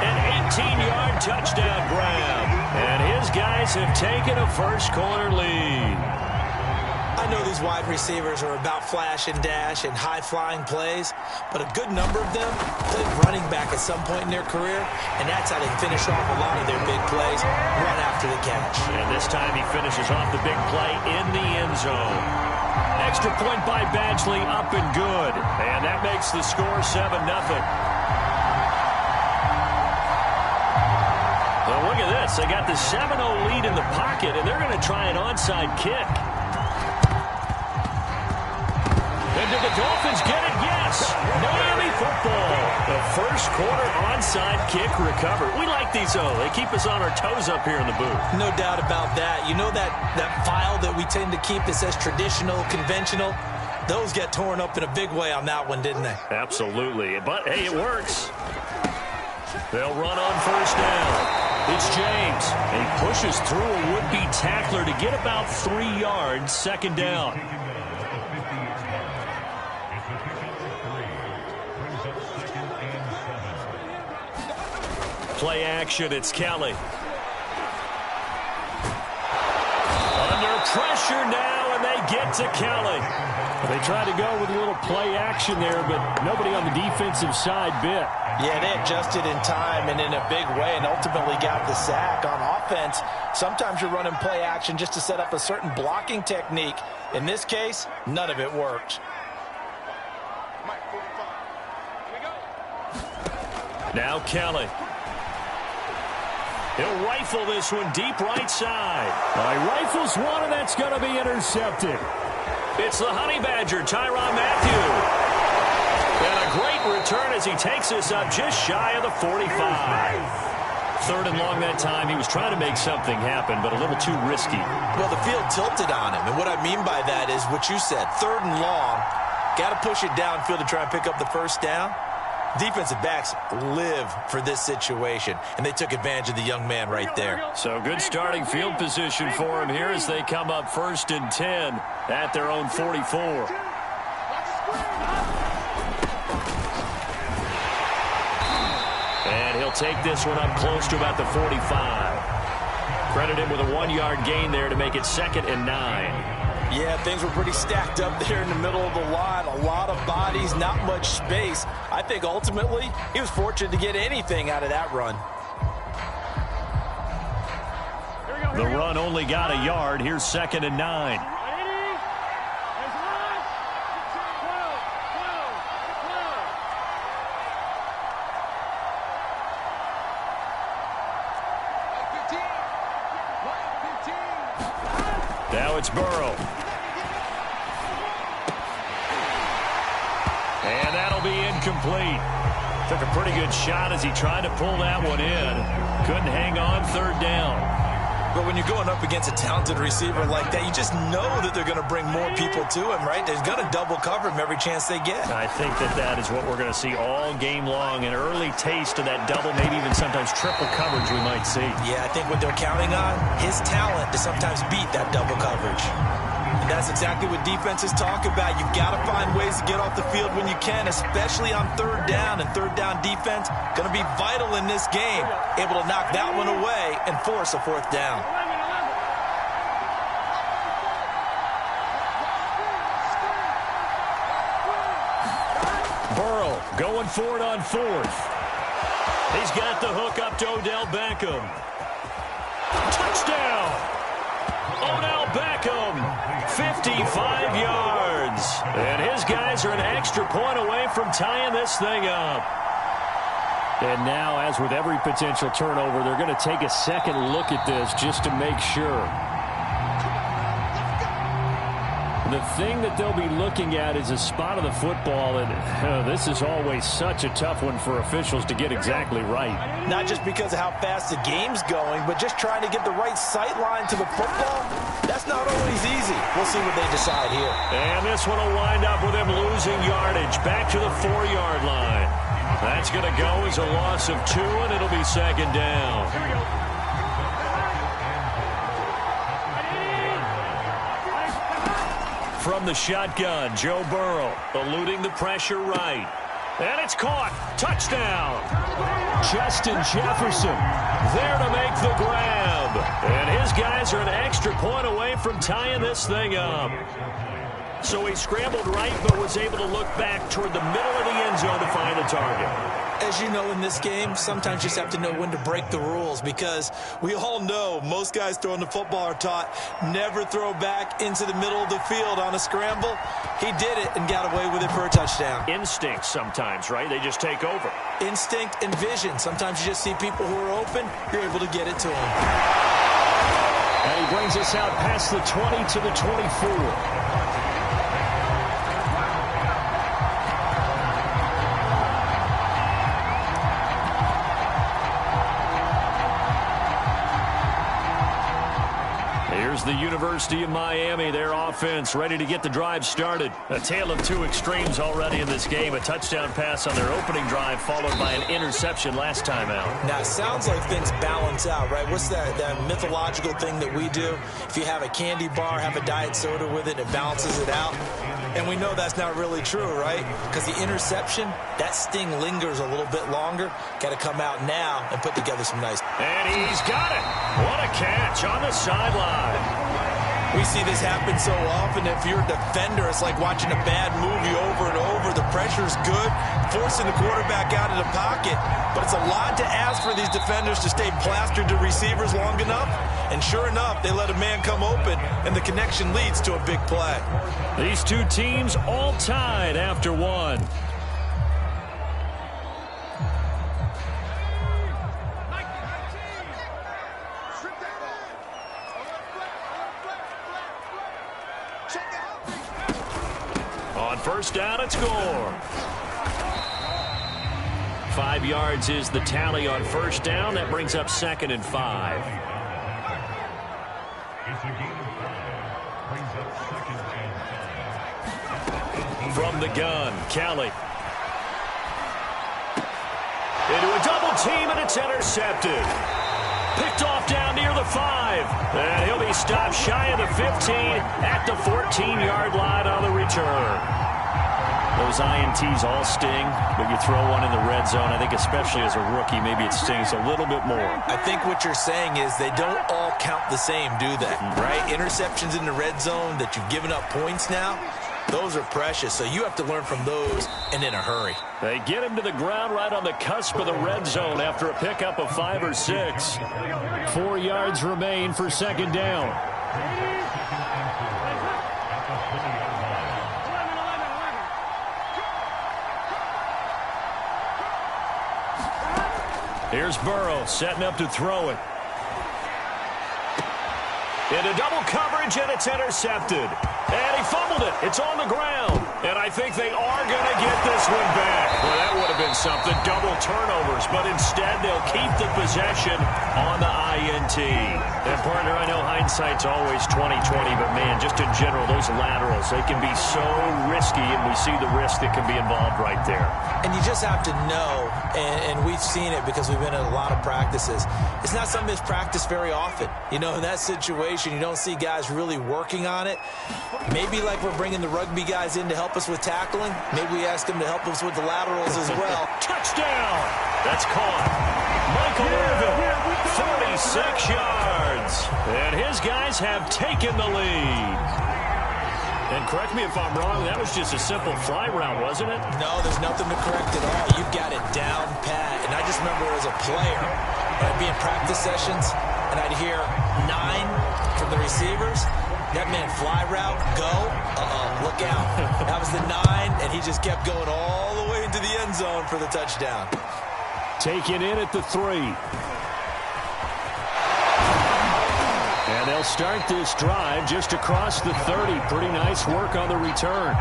an 18-yard touchdown grab. And his guys have taken a first-quarter lead. I know these wide receivers are about flash and dash and high-flying plays, but a good number of them played running back at some point in their career, and that's how they finish off a lot of their big plays, run after the catch. And this time he finishes off the big play in the end zone. Extra point by Badgley, up and good. And that makes the score 7-0. Well, look at this. They got the 7-0 lead in the pocket, and they're going to try an onside kick. And did the Dolphins get it? Yes. Miami football. The first quarter onside kick recovered. We like these, though. They keep us on our toes up here in the booth. No doubt about that. You know that file that we tend to keep that says traditional, conventional? Those get torn up in a big way on that one, didn't they? Absolutely. But, hey, it works. They'll run on first down. It's James. And he pushes through a would-be tackler to get about 3 yards. Second down. Play action, it's Kelly. Under pressure now, and they get to Kelly. They tried to go with a little play action there, but nobody on the defensive side bit. Yeah, they adjusted in time and in a big way and ultimately got the sack. On offense, sometimes you're running play action just to set up a certain blocking technique. In this case, none of it worked. Now Kelly. He'll rifle this one deep right side. He rifles one, and that's going to be intercepted. It's the Honey Badger, Tyrann Mathieu. And a great return as he takes us up just shy of the 45. 3rd and long that time. He was trying to make something happen, but a little too risky. Well, the field tilted on him, and what I mean by that is what you said, 3rd and long, got to push it downfield to try and pick up the first down. Defensive backs live for this situation, and they took advantage of the young man right there. So good starting field position for him here as they come up 1st and 10 at their own 44. And he'll take this one up close to about the 45. Credit him with a 1-yard gain there to make it 2nd and 9. Yeah, things were pretty stacked up there in the middle of the line. A lot of bodies, not much space. I think ultimately he was fortunate to get anything out of that run. The run only got a yard. Here's 2nd and 9. Now it's Burrow. And that'll be incomplete. Took a pretty good shot as he tried to pull that one in. Couldn't hang on 3rd down. But when you're going up against a talented receiver like that, you just know that they're going to bring more people to him, right? They're going to double cover him every chance they get. I think that is what we're going to see all game long. An early taste of that double, maybe even sometimes triple coverage we might see. Yeah, I think what they're counting on, his talent to sometimes beat that double coverage. And that's exactly what defenses talk about. You've got to find ways to get off the field when you can, especially on 3rd down. And 3rd down defense going to be vital in this game. Able to knock that one away and force a 4th down. Burrow going for it on 4th. He's got the hook up to Odell Beckham. Touchdown! Odell Beckham, 55 yards. And his guys are an extra point away from tying this thing up. And now, as with every potential turnover, they're going to take a second look at this just to make sure. The thing that they'll be looking at is a spot of the football, and this is always such a tough one for officials to get exactly right. Not just because of how fast the game's going, but just trying to get the right sight line to the football. That's not always easy. We'll see what they decide here. And this one will wind up with him losing yardage back to the 4-yard line. That's going to go as a loss of 2, and it'll be 2nd down. From the shotgun, Joe Burrow eluding the pressure right. And it's caught. Touchdown. Justin Jefferson there to make the grab. And his guys are an extra point away from tying this thing up. So he scrambled right, but was able to look back toward the middle of the end zone to find the target. As you know, in this game, sometimes you just have to know when to break the rules, because we all know most guys throwing the football are taught never throw back into the middle of the field on a scramble. He did it and got away with it for a touchdown. Instinct sometimes, right? They just take over. Instinct and vision. Sometimes you just see people who are open, you're able to get it to them. And he brings us out past the 20 to the 24. The University of Miami, their offense ready to get the drive started. A tale of two extremes already in this game. A touchdown pass on their opening drive followed by an interception last time out. Now, it sounds like things balance out, right? What's that mythological thing that we do? If you have a candy bar, have a diet soda with it, it balances it out. And we know that's not really true, right? Because the interception, that sting lingers a little bit longer. Got to come out now and put together some nice. And he's got it. What a catch on the sideline. We see this happen so often. If you're a defender, it's like watching a bad movie over and over. The pressure's good, forcing the quarterback out of the pocket. But it's a lot to ask for these defenders to stay plastered to receivers long enough. And sure enough, they let a man come open, and the connection leads to a big play. These two teams all tied after one. On first down and score. 5 yards is the tally on first down. That brings up 2nd and 5. From the gun, Kelly. Into a double team, and it's intercepted. Picked off down near the 5. And he'll be stopped shy of the 15 at the 14-yard line on the return. Those INTs all sting, but you throw one in the red zone. I think especially as a rookie, maybe it stings a little bit more. I think what you're saying is they don't all count the same, do they? Right? Interceptions in the red zone that you've given up points now, those are precious. So you have to learn from those and in a hurry. They get him to the ground right on the cusp of the red zone after a pickup of 5 or 6. 4 yards remain for 2nd down. Here's Burrow setting up to throw it. Into double coverage, and it's intercepted. And he fumbled it. It's on the ground. And I think they are going to get this one back. Well, that would have been something. Double turnovers. But instead, they'll keep the possession on the INT. And, partner, I know hindsight's always 20/20, but, man, just in general, those laterals, they can be so risky, and we see the risk that can be involved right there. And you just have to know, and we've seen it because we've been at a lot of practices, it's not something that's practiced very often. You know, in that situation, you don't see guys really working on it. Maybe like we're bringing the rugby guys in to help us with tackling. Maybe we ask them to help us with the laterals as well. Touchdown! That's caught. Michael Irvin, 46 yards. And his guys have taken the lead. And correct me if I'm wrong, that was just a simple fly route, wasn't it? No, there's nothing to correct at all. You've got it down pat. And I just remember as a player, I'd be in practice sessions, and I'd hear 9 from the receivers. That meant fly route, go, look out. That was the 9, and he just kept going all the way into the end zone for the touchdown. Taken in at the 3. And they'll start this drive just across the 30. Pretty nice work on the return.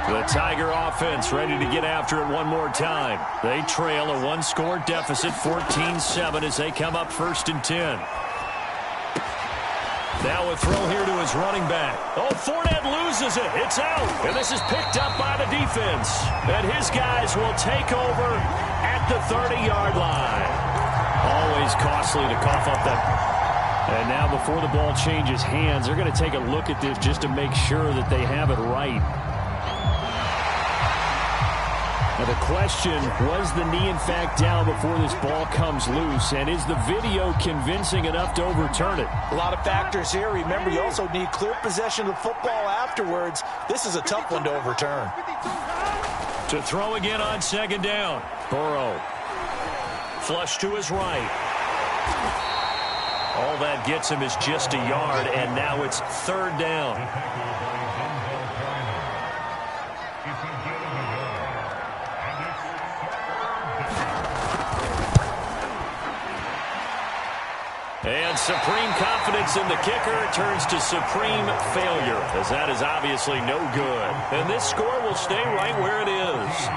The Tiger offense ready to get after it one more time. They trail a 1-score deficit, 14-7, as they come up 1st and 10. Now a throw here to his running back. Oh, Fournette loses it. It's out. And this is picked up by the defense. And his guys will take over at the 30-yard line. Always costly to cough up that. And now before the ball changes hands, they're going to take a look at this just to make sure that they have it right. Now the question, was the knee in fact down before this ball comes loose? And is the video convincing enough to overturn it? A lot of factors here. Remember, you also need clear possession of the football afterwards. This is a tough one to overturn. To throw again on 2nd down. Burrow. Flush to his right. All that gets him is just a yard, and now it's 3rd down. And supreme confidence in the kicker turns to supreme failure, as that is obviously no good. And this score will stay right where it is.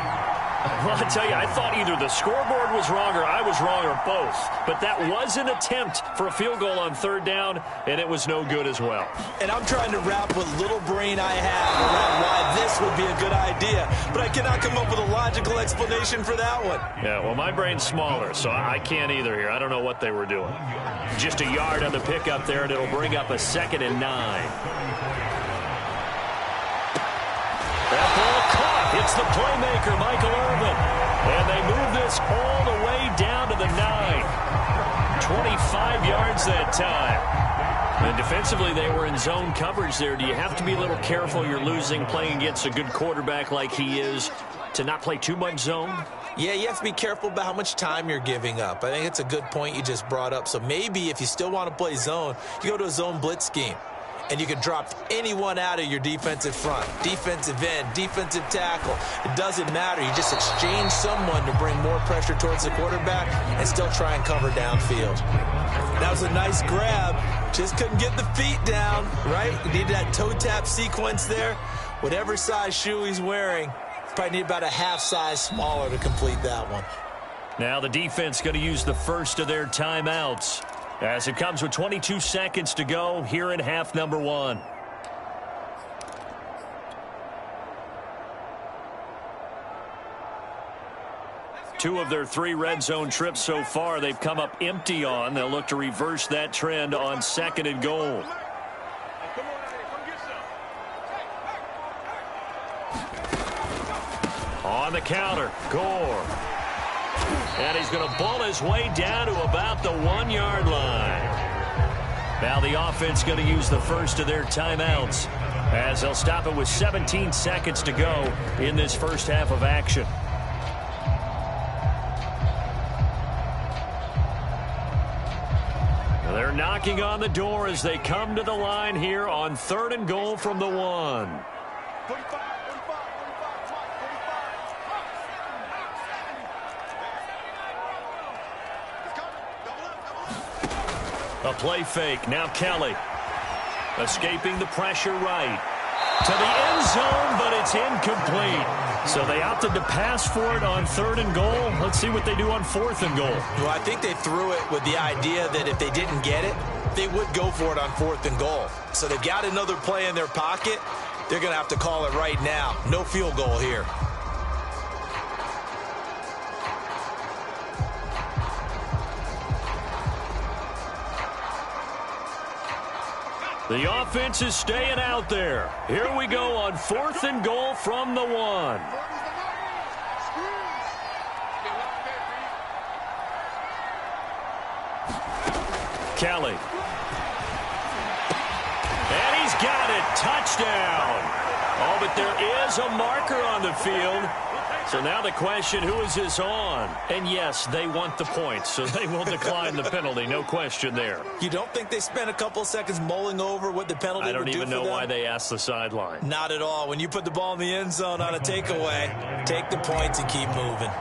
Well, I tell you, I thought either the scoreboard was wrong or I was wrong or both. But that was an attempt for a field goal on 3rd down, and it was no good as well. And I'm trying to wrap what little brain I have around why this would be a good idea. But I cannot come up with a logical explanation for that one. Yeah, well, my brain's smaller, so I can't either here. I don't know what they were doing. Just a yard on the pickup there, and it'll bring up a 2nd and 9. That ball caught. It's the playmaker, Michael Irvin. And they move this all the way down to the 9. 25 yards that time. And defensively, they were in zone coverage there. Do you have to be a little careful? You're losing, playing against a good quarterback like he is, to not play too much zone? Yeah, you have to be careful about how much time you're giving up. I think it's a good point you just brought up. So maybe if you still want to play zone, you go to a zone blitz scheme. And you can drop anyone out of your defensive front, defensive end, defensive tackle. It doesn't matter. You just exchange someone to bring more pressure towards the quarterback and still try and cover downfield. That was a nice grab. Just couldn't get the feet down, right? He needed that toe tap sequence there. Whatever size shoe he's wearing, probably need about a half size smaller to complete that one. Now the defense going to use the first of their timeouts as it comes with 22 seconds to go here in half number 1. Two of their 3 red zone trips so far, they've come up empty on. They'll look to reverse that trend on 2nd and goal. On the counter, Gore. And he's going to bull his way down to about the 1-yard line. Now the offense going to use the first of their timeouts as they'll stop it with 17 seconds to go in this first half of action. They're knocking on the door as they come to the line here on 3rd and goal from the 1. A play fake. Now Kelly. Escaping the pressure right. To the end zone, but it's incomplete. So they opted to pass for it on 3rd and goal. Let's see what they do on 4th and goal. Well, I think they threw it with the idea that if they didn't get it, they would go for it on 4th and goal. So they've got another play in their pocket. They're going to have to call it right now. No field goal here. The offense is staying out there. Here we go on 4th and goal from the 1. Kelly. And he's got it. Touchdown. Oh, but there is a marker on the field. So now the question, who is this on? And yes, they want the points, so they will decline the penalty. No question there. You don't think they spent a couple seconds mulling over what the penalty would do for them? I don't even know why they asked the sideline. Not at all. When you put the ball in the end zone on a takeaway, take the points and keep moving.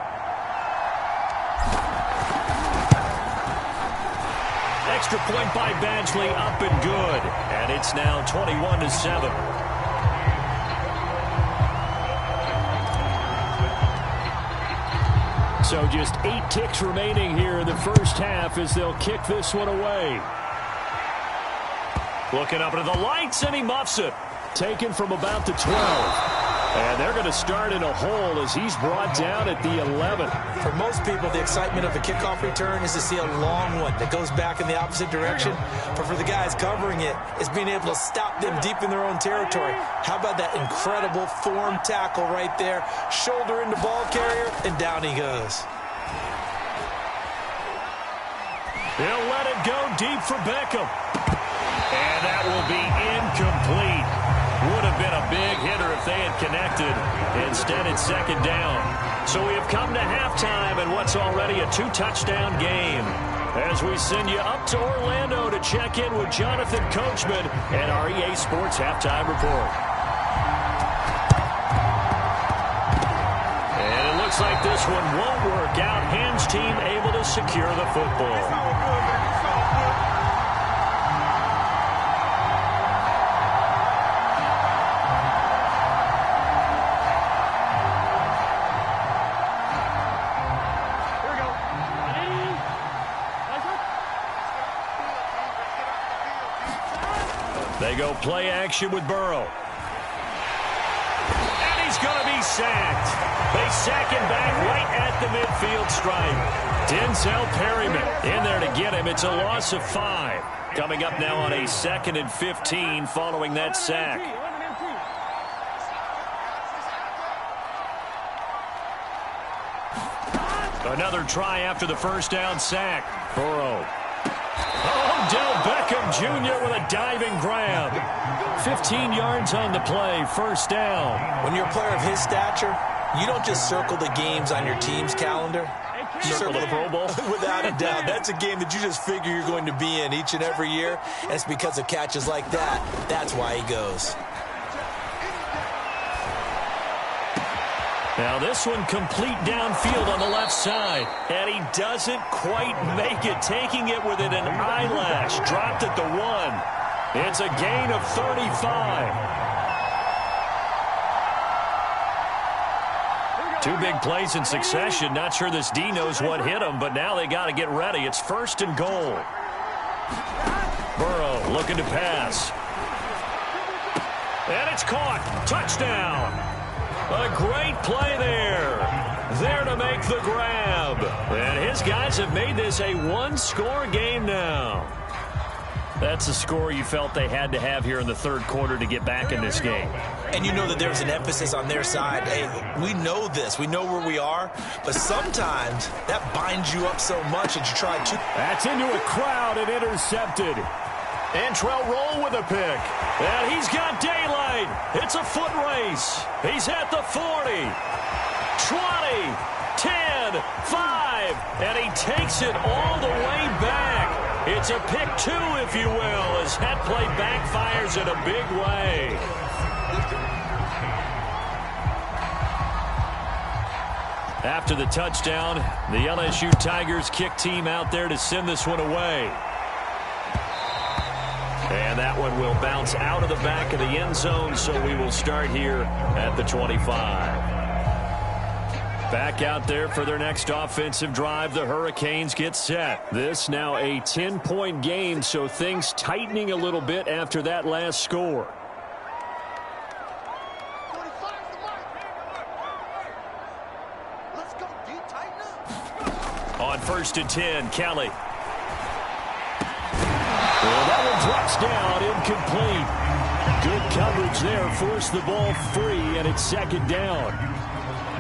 Extra point by Badgley, up and good. And it's now 21-7. So just 8 ticks remaining here in the first half as they'll kick this one away. Looking up into the lights, and he muffs it. Taken from about the 12. And they're going to start in a hole as he's brought down at the 11. For most people, the excitement of a kickoff return is to see a long one that goes back in the opposite direction. But for the guys covering it, it's being able to stop them deep in their own territory. How about that incredible form tackle right there? Shoulder into ball carrier, and down he goes. They'll let it go deep for Beckham. And that will be incomplete. Would have been a big hitter if they had connected. Instead, it's 2nd down. So we have come to halftime in what's already a 2-touchdown game. As we send you up to Orlando to check in with Jonathan Coachman and our EA Sports Halftime Report. And it looks like this one won't work out. Hans team able to secure the football. They go play action with Burrow. And he's going to be sacked. They sack him back right at the midfield stripe. Denzel Perryman in there to get him. It's a loss of 5. Coming up now on a 2nd and 15 following that sack. Another try after the first down sack. Burrow. Odell Beckham Jr. with a diving grab. 15 yards on the play, 1st down. When you're a player of his stature, you don't just circle the games on your team's calendar. You circle the Pro Bowl? Without a doubt. That's a game that you just figure you're going to be in each and every year. And it's because of catches like that. That's why he goes. Now this one complete downfield on the left side. And he doesn't quite make it, taking it within an eyelash. Dropped at the 1. It's a gain of 35. Two big plays in succession. Not sure this D knows what hit him, but now they got to get ready. It's 1st and goal. Burrow looking to pass. And it's caught. Touchdown. A great play there. There to make the grab. And his guys have made this a one-score game now. That's a score you felt they had to have here in the third quarter to get back in this game. And you know that there's an emphasis on their side. Hey, we know this. We know where we are. But sometimes that binds you up so much that you try to. That's into a crowd and intercepted. Antrell Roll with a pick. And he's got daylight. It's a foot race. He's at the 40, 20, 10, 5. And he takes it all the way back. It's a pick 2, if you will, as that play backfires in a big way. After the touchdown, the LSU Tigers kick team out there to send this one away. And that one will bounce out of the back of the end zone, so we will start here at the 25. Back out there for their next offensive drive. The Hurricanes get set. This now a 10-point game, so things tightening a little bit after that last score. On 1st and 10, Kelly. Well, that one drops down, incomplete. Good coverage there, forced the ball free, and it's 2nd down.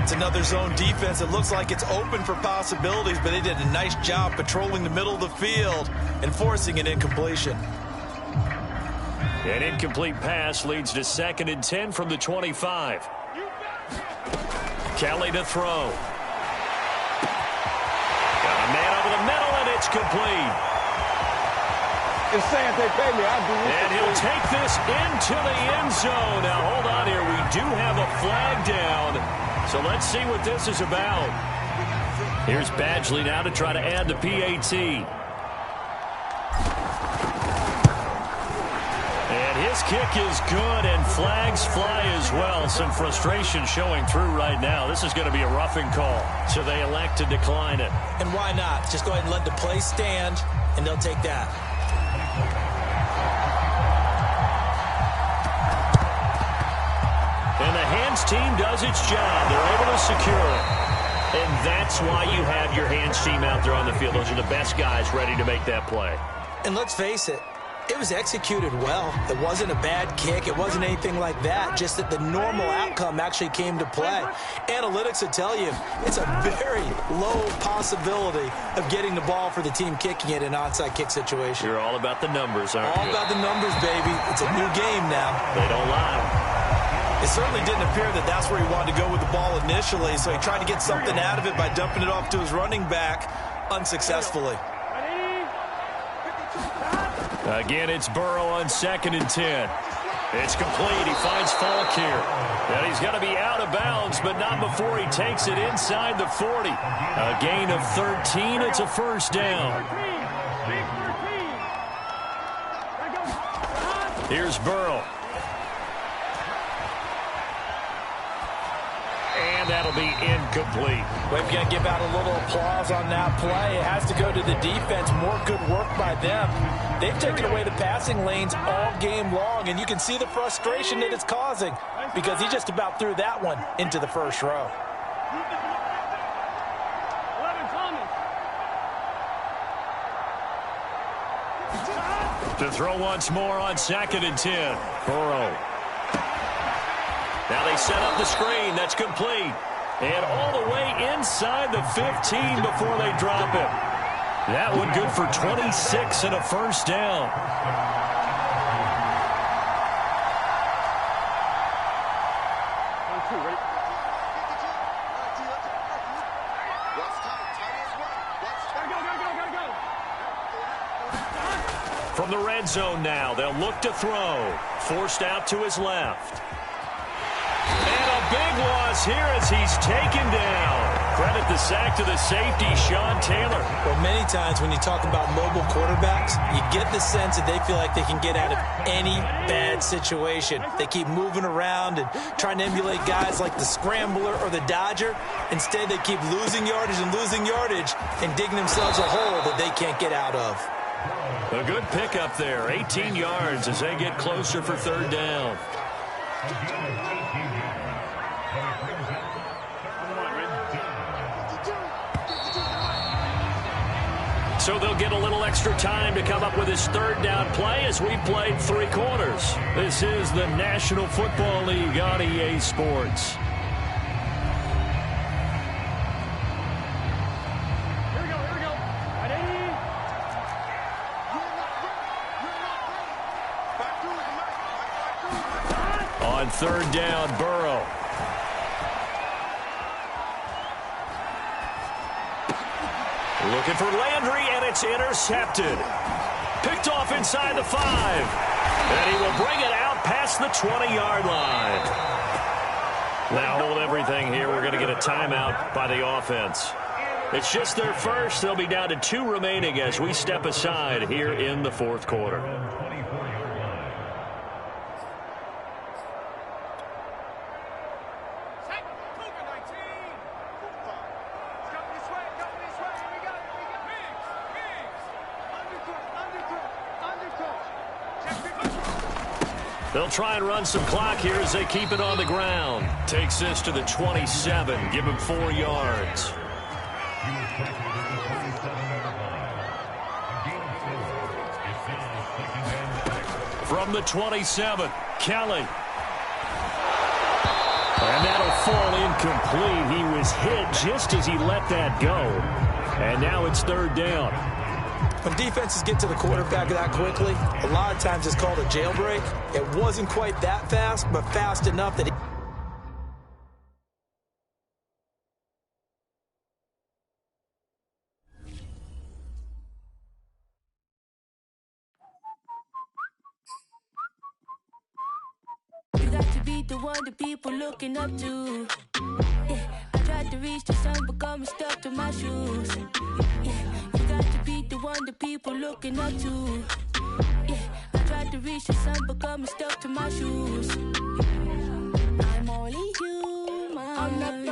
It's another zone defense. It looks like it's open for possibilities, but they did a nice job patrolling the middle of the field and forcing an incompletion. An incomplete pass leads to 2nd and 10 from the 25. Kelly to throw. Got a man over the middle, and it's complete. Just saying, if they pay me, I'll do this. And he'll take this into the end zone. Now, hold on here. We do have a flag down. So let's see what this is about. Here's Badgley now to try to add the PAT. And his kick is good, and flags fly as well. Some frustration showing through right now. This is going to be a roughing call, so they elect to decline it. And why not? Just go ahead and let the play stand, and they'll take that. And the hands team does its job. They're able to secure it. And that's why you have your hands team out there on the field. Those are the best guys ready to make that play. And let's face it, it was executed well. It wasn't a bad kick. It wasn't anything like that. Just that the normal outcome actually came to play. Analytics will tell you it's a very low possibility of getting the ball for the team kicking it in an onside kick situation. You're all about the numbers, aren't you? All about the numbers, baby. It's a new game now. They don't lie. It certainly didn't appear that that's where he wanted to go with the ball initially, so he tried to get something out of it by dumping it off to his running back unsuccessfully. Again, it's Burrow on 2nd and 10. It's complete. He finds Falk here. And he's going to be out of bounds, but not before he takes it inside the 40. A gain of 13. It's a 1st down. Here's Burrow. And that'll be incomplete. We've got to give out a little applause on that play. It has to go to the defense. More good work by them. They've taken away the passing lanes all game long, and you can see the frustration that it's causing because he just about threw that one into the first row. To throw once more on 2nd and 10. Burrow. Now they set up the screen. That's complete. And all the way inside the 15 before they drop it. That one good for 26 and a 1st down. From the red zone now, they'll look to throw. Forced out to his left. And a big loss here as he's taken down. Credit the sack to the safety, Sean Taylor. Well, many times when you talk about mobile quarterbacks, you get the sense that they feel like they can get out of any bad situation. They keep moving around and trying to emulate guys like the scrambler or the dodger. Instead, they keep losing yardage and digging themselves a hole that they can't get out of. A good pickup there, 18 yards as they get closer for third down. So they'll get a little extra time to come up with his third down play as we played 3 quarters. This is the National Football League on EA Sports. On third down, Burrow. Looking for Landry, and it's intercepted. Picked off inside the 5. And he will bring it out past the 20-yard line. Now hold everything here. We're going to get a timeout by the offense. It's just their first. They'll be down to 2 remaining as we step aside here in the fourth quarter. They'll try and run some clock here as they keep it on the ground. Takes this to the 27. Give him 4 yards. From the 27, Kelly. And that'll fall incomplete. He was hit just as he let that go. And now it's third down. When defenses get to the quarterback that quickly, a lot of times it's called a jailbreak. It wasn't quite that fast, but fast enough that You got to be the one that people looking up to. Yeah, I tried to reach the sun, but got me stuck to my shoes. Yeah, you got to be the one that people looking up to. Yeah, I tried to reach the sun, but got me stuck to my shoes. I'm only human. I'm not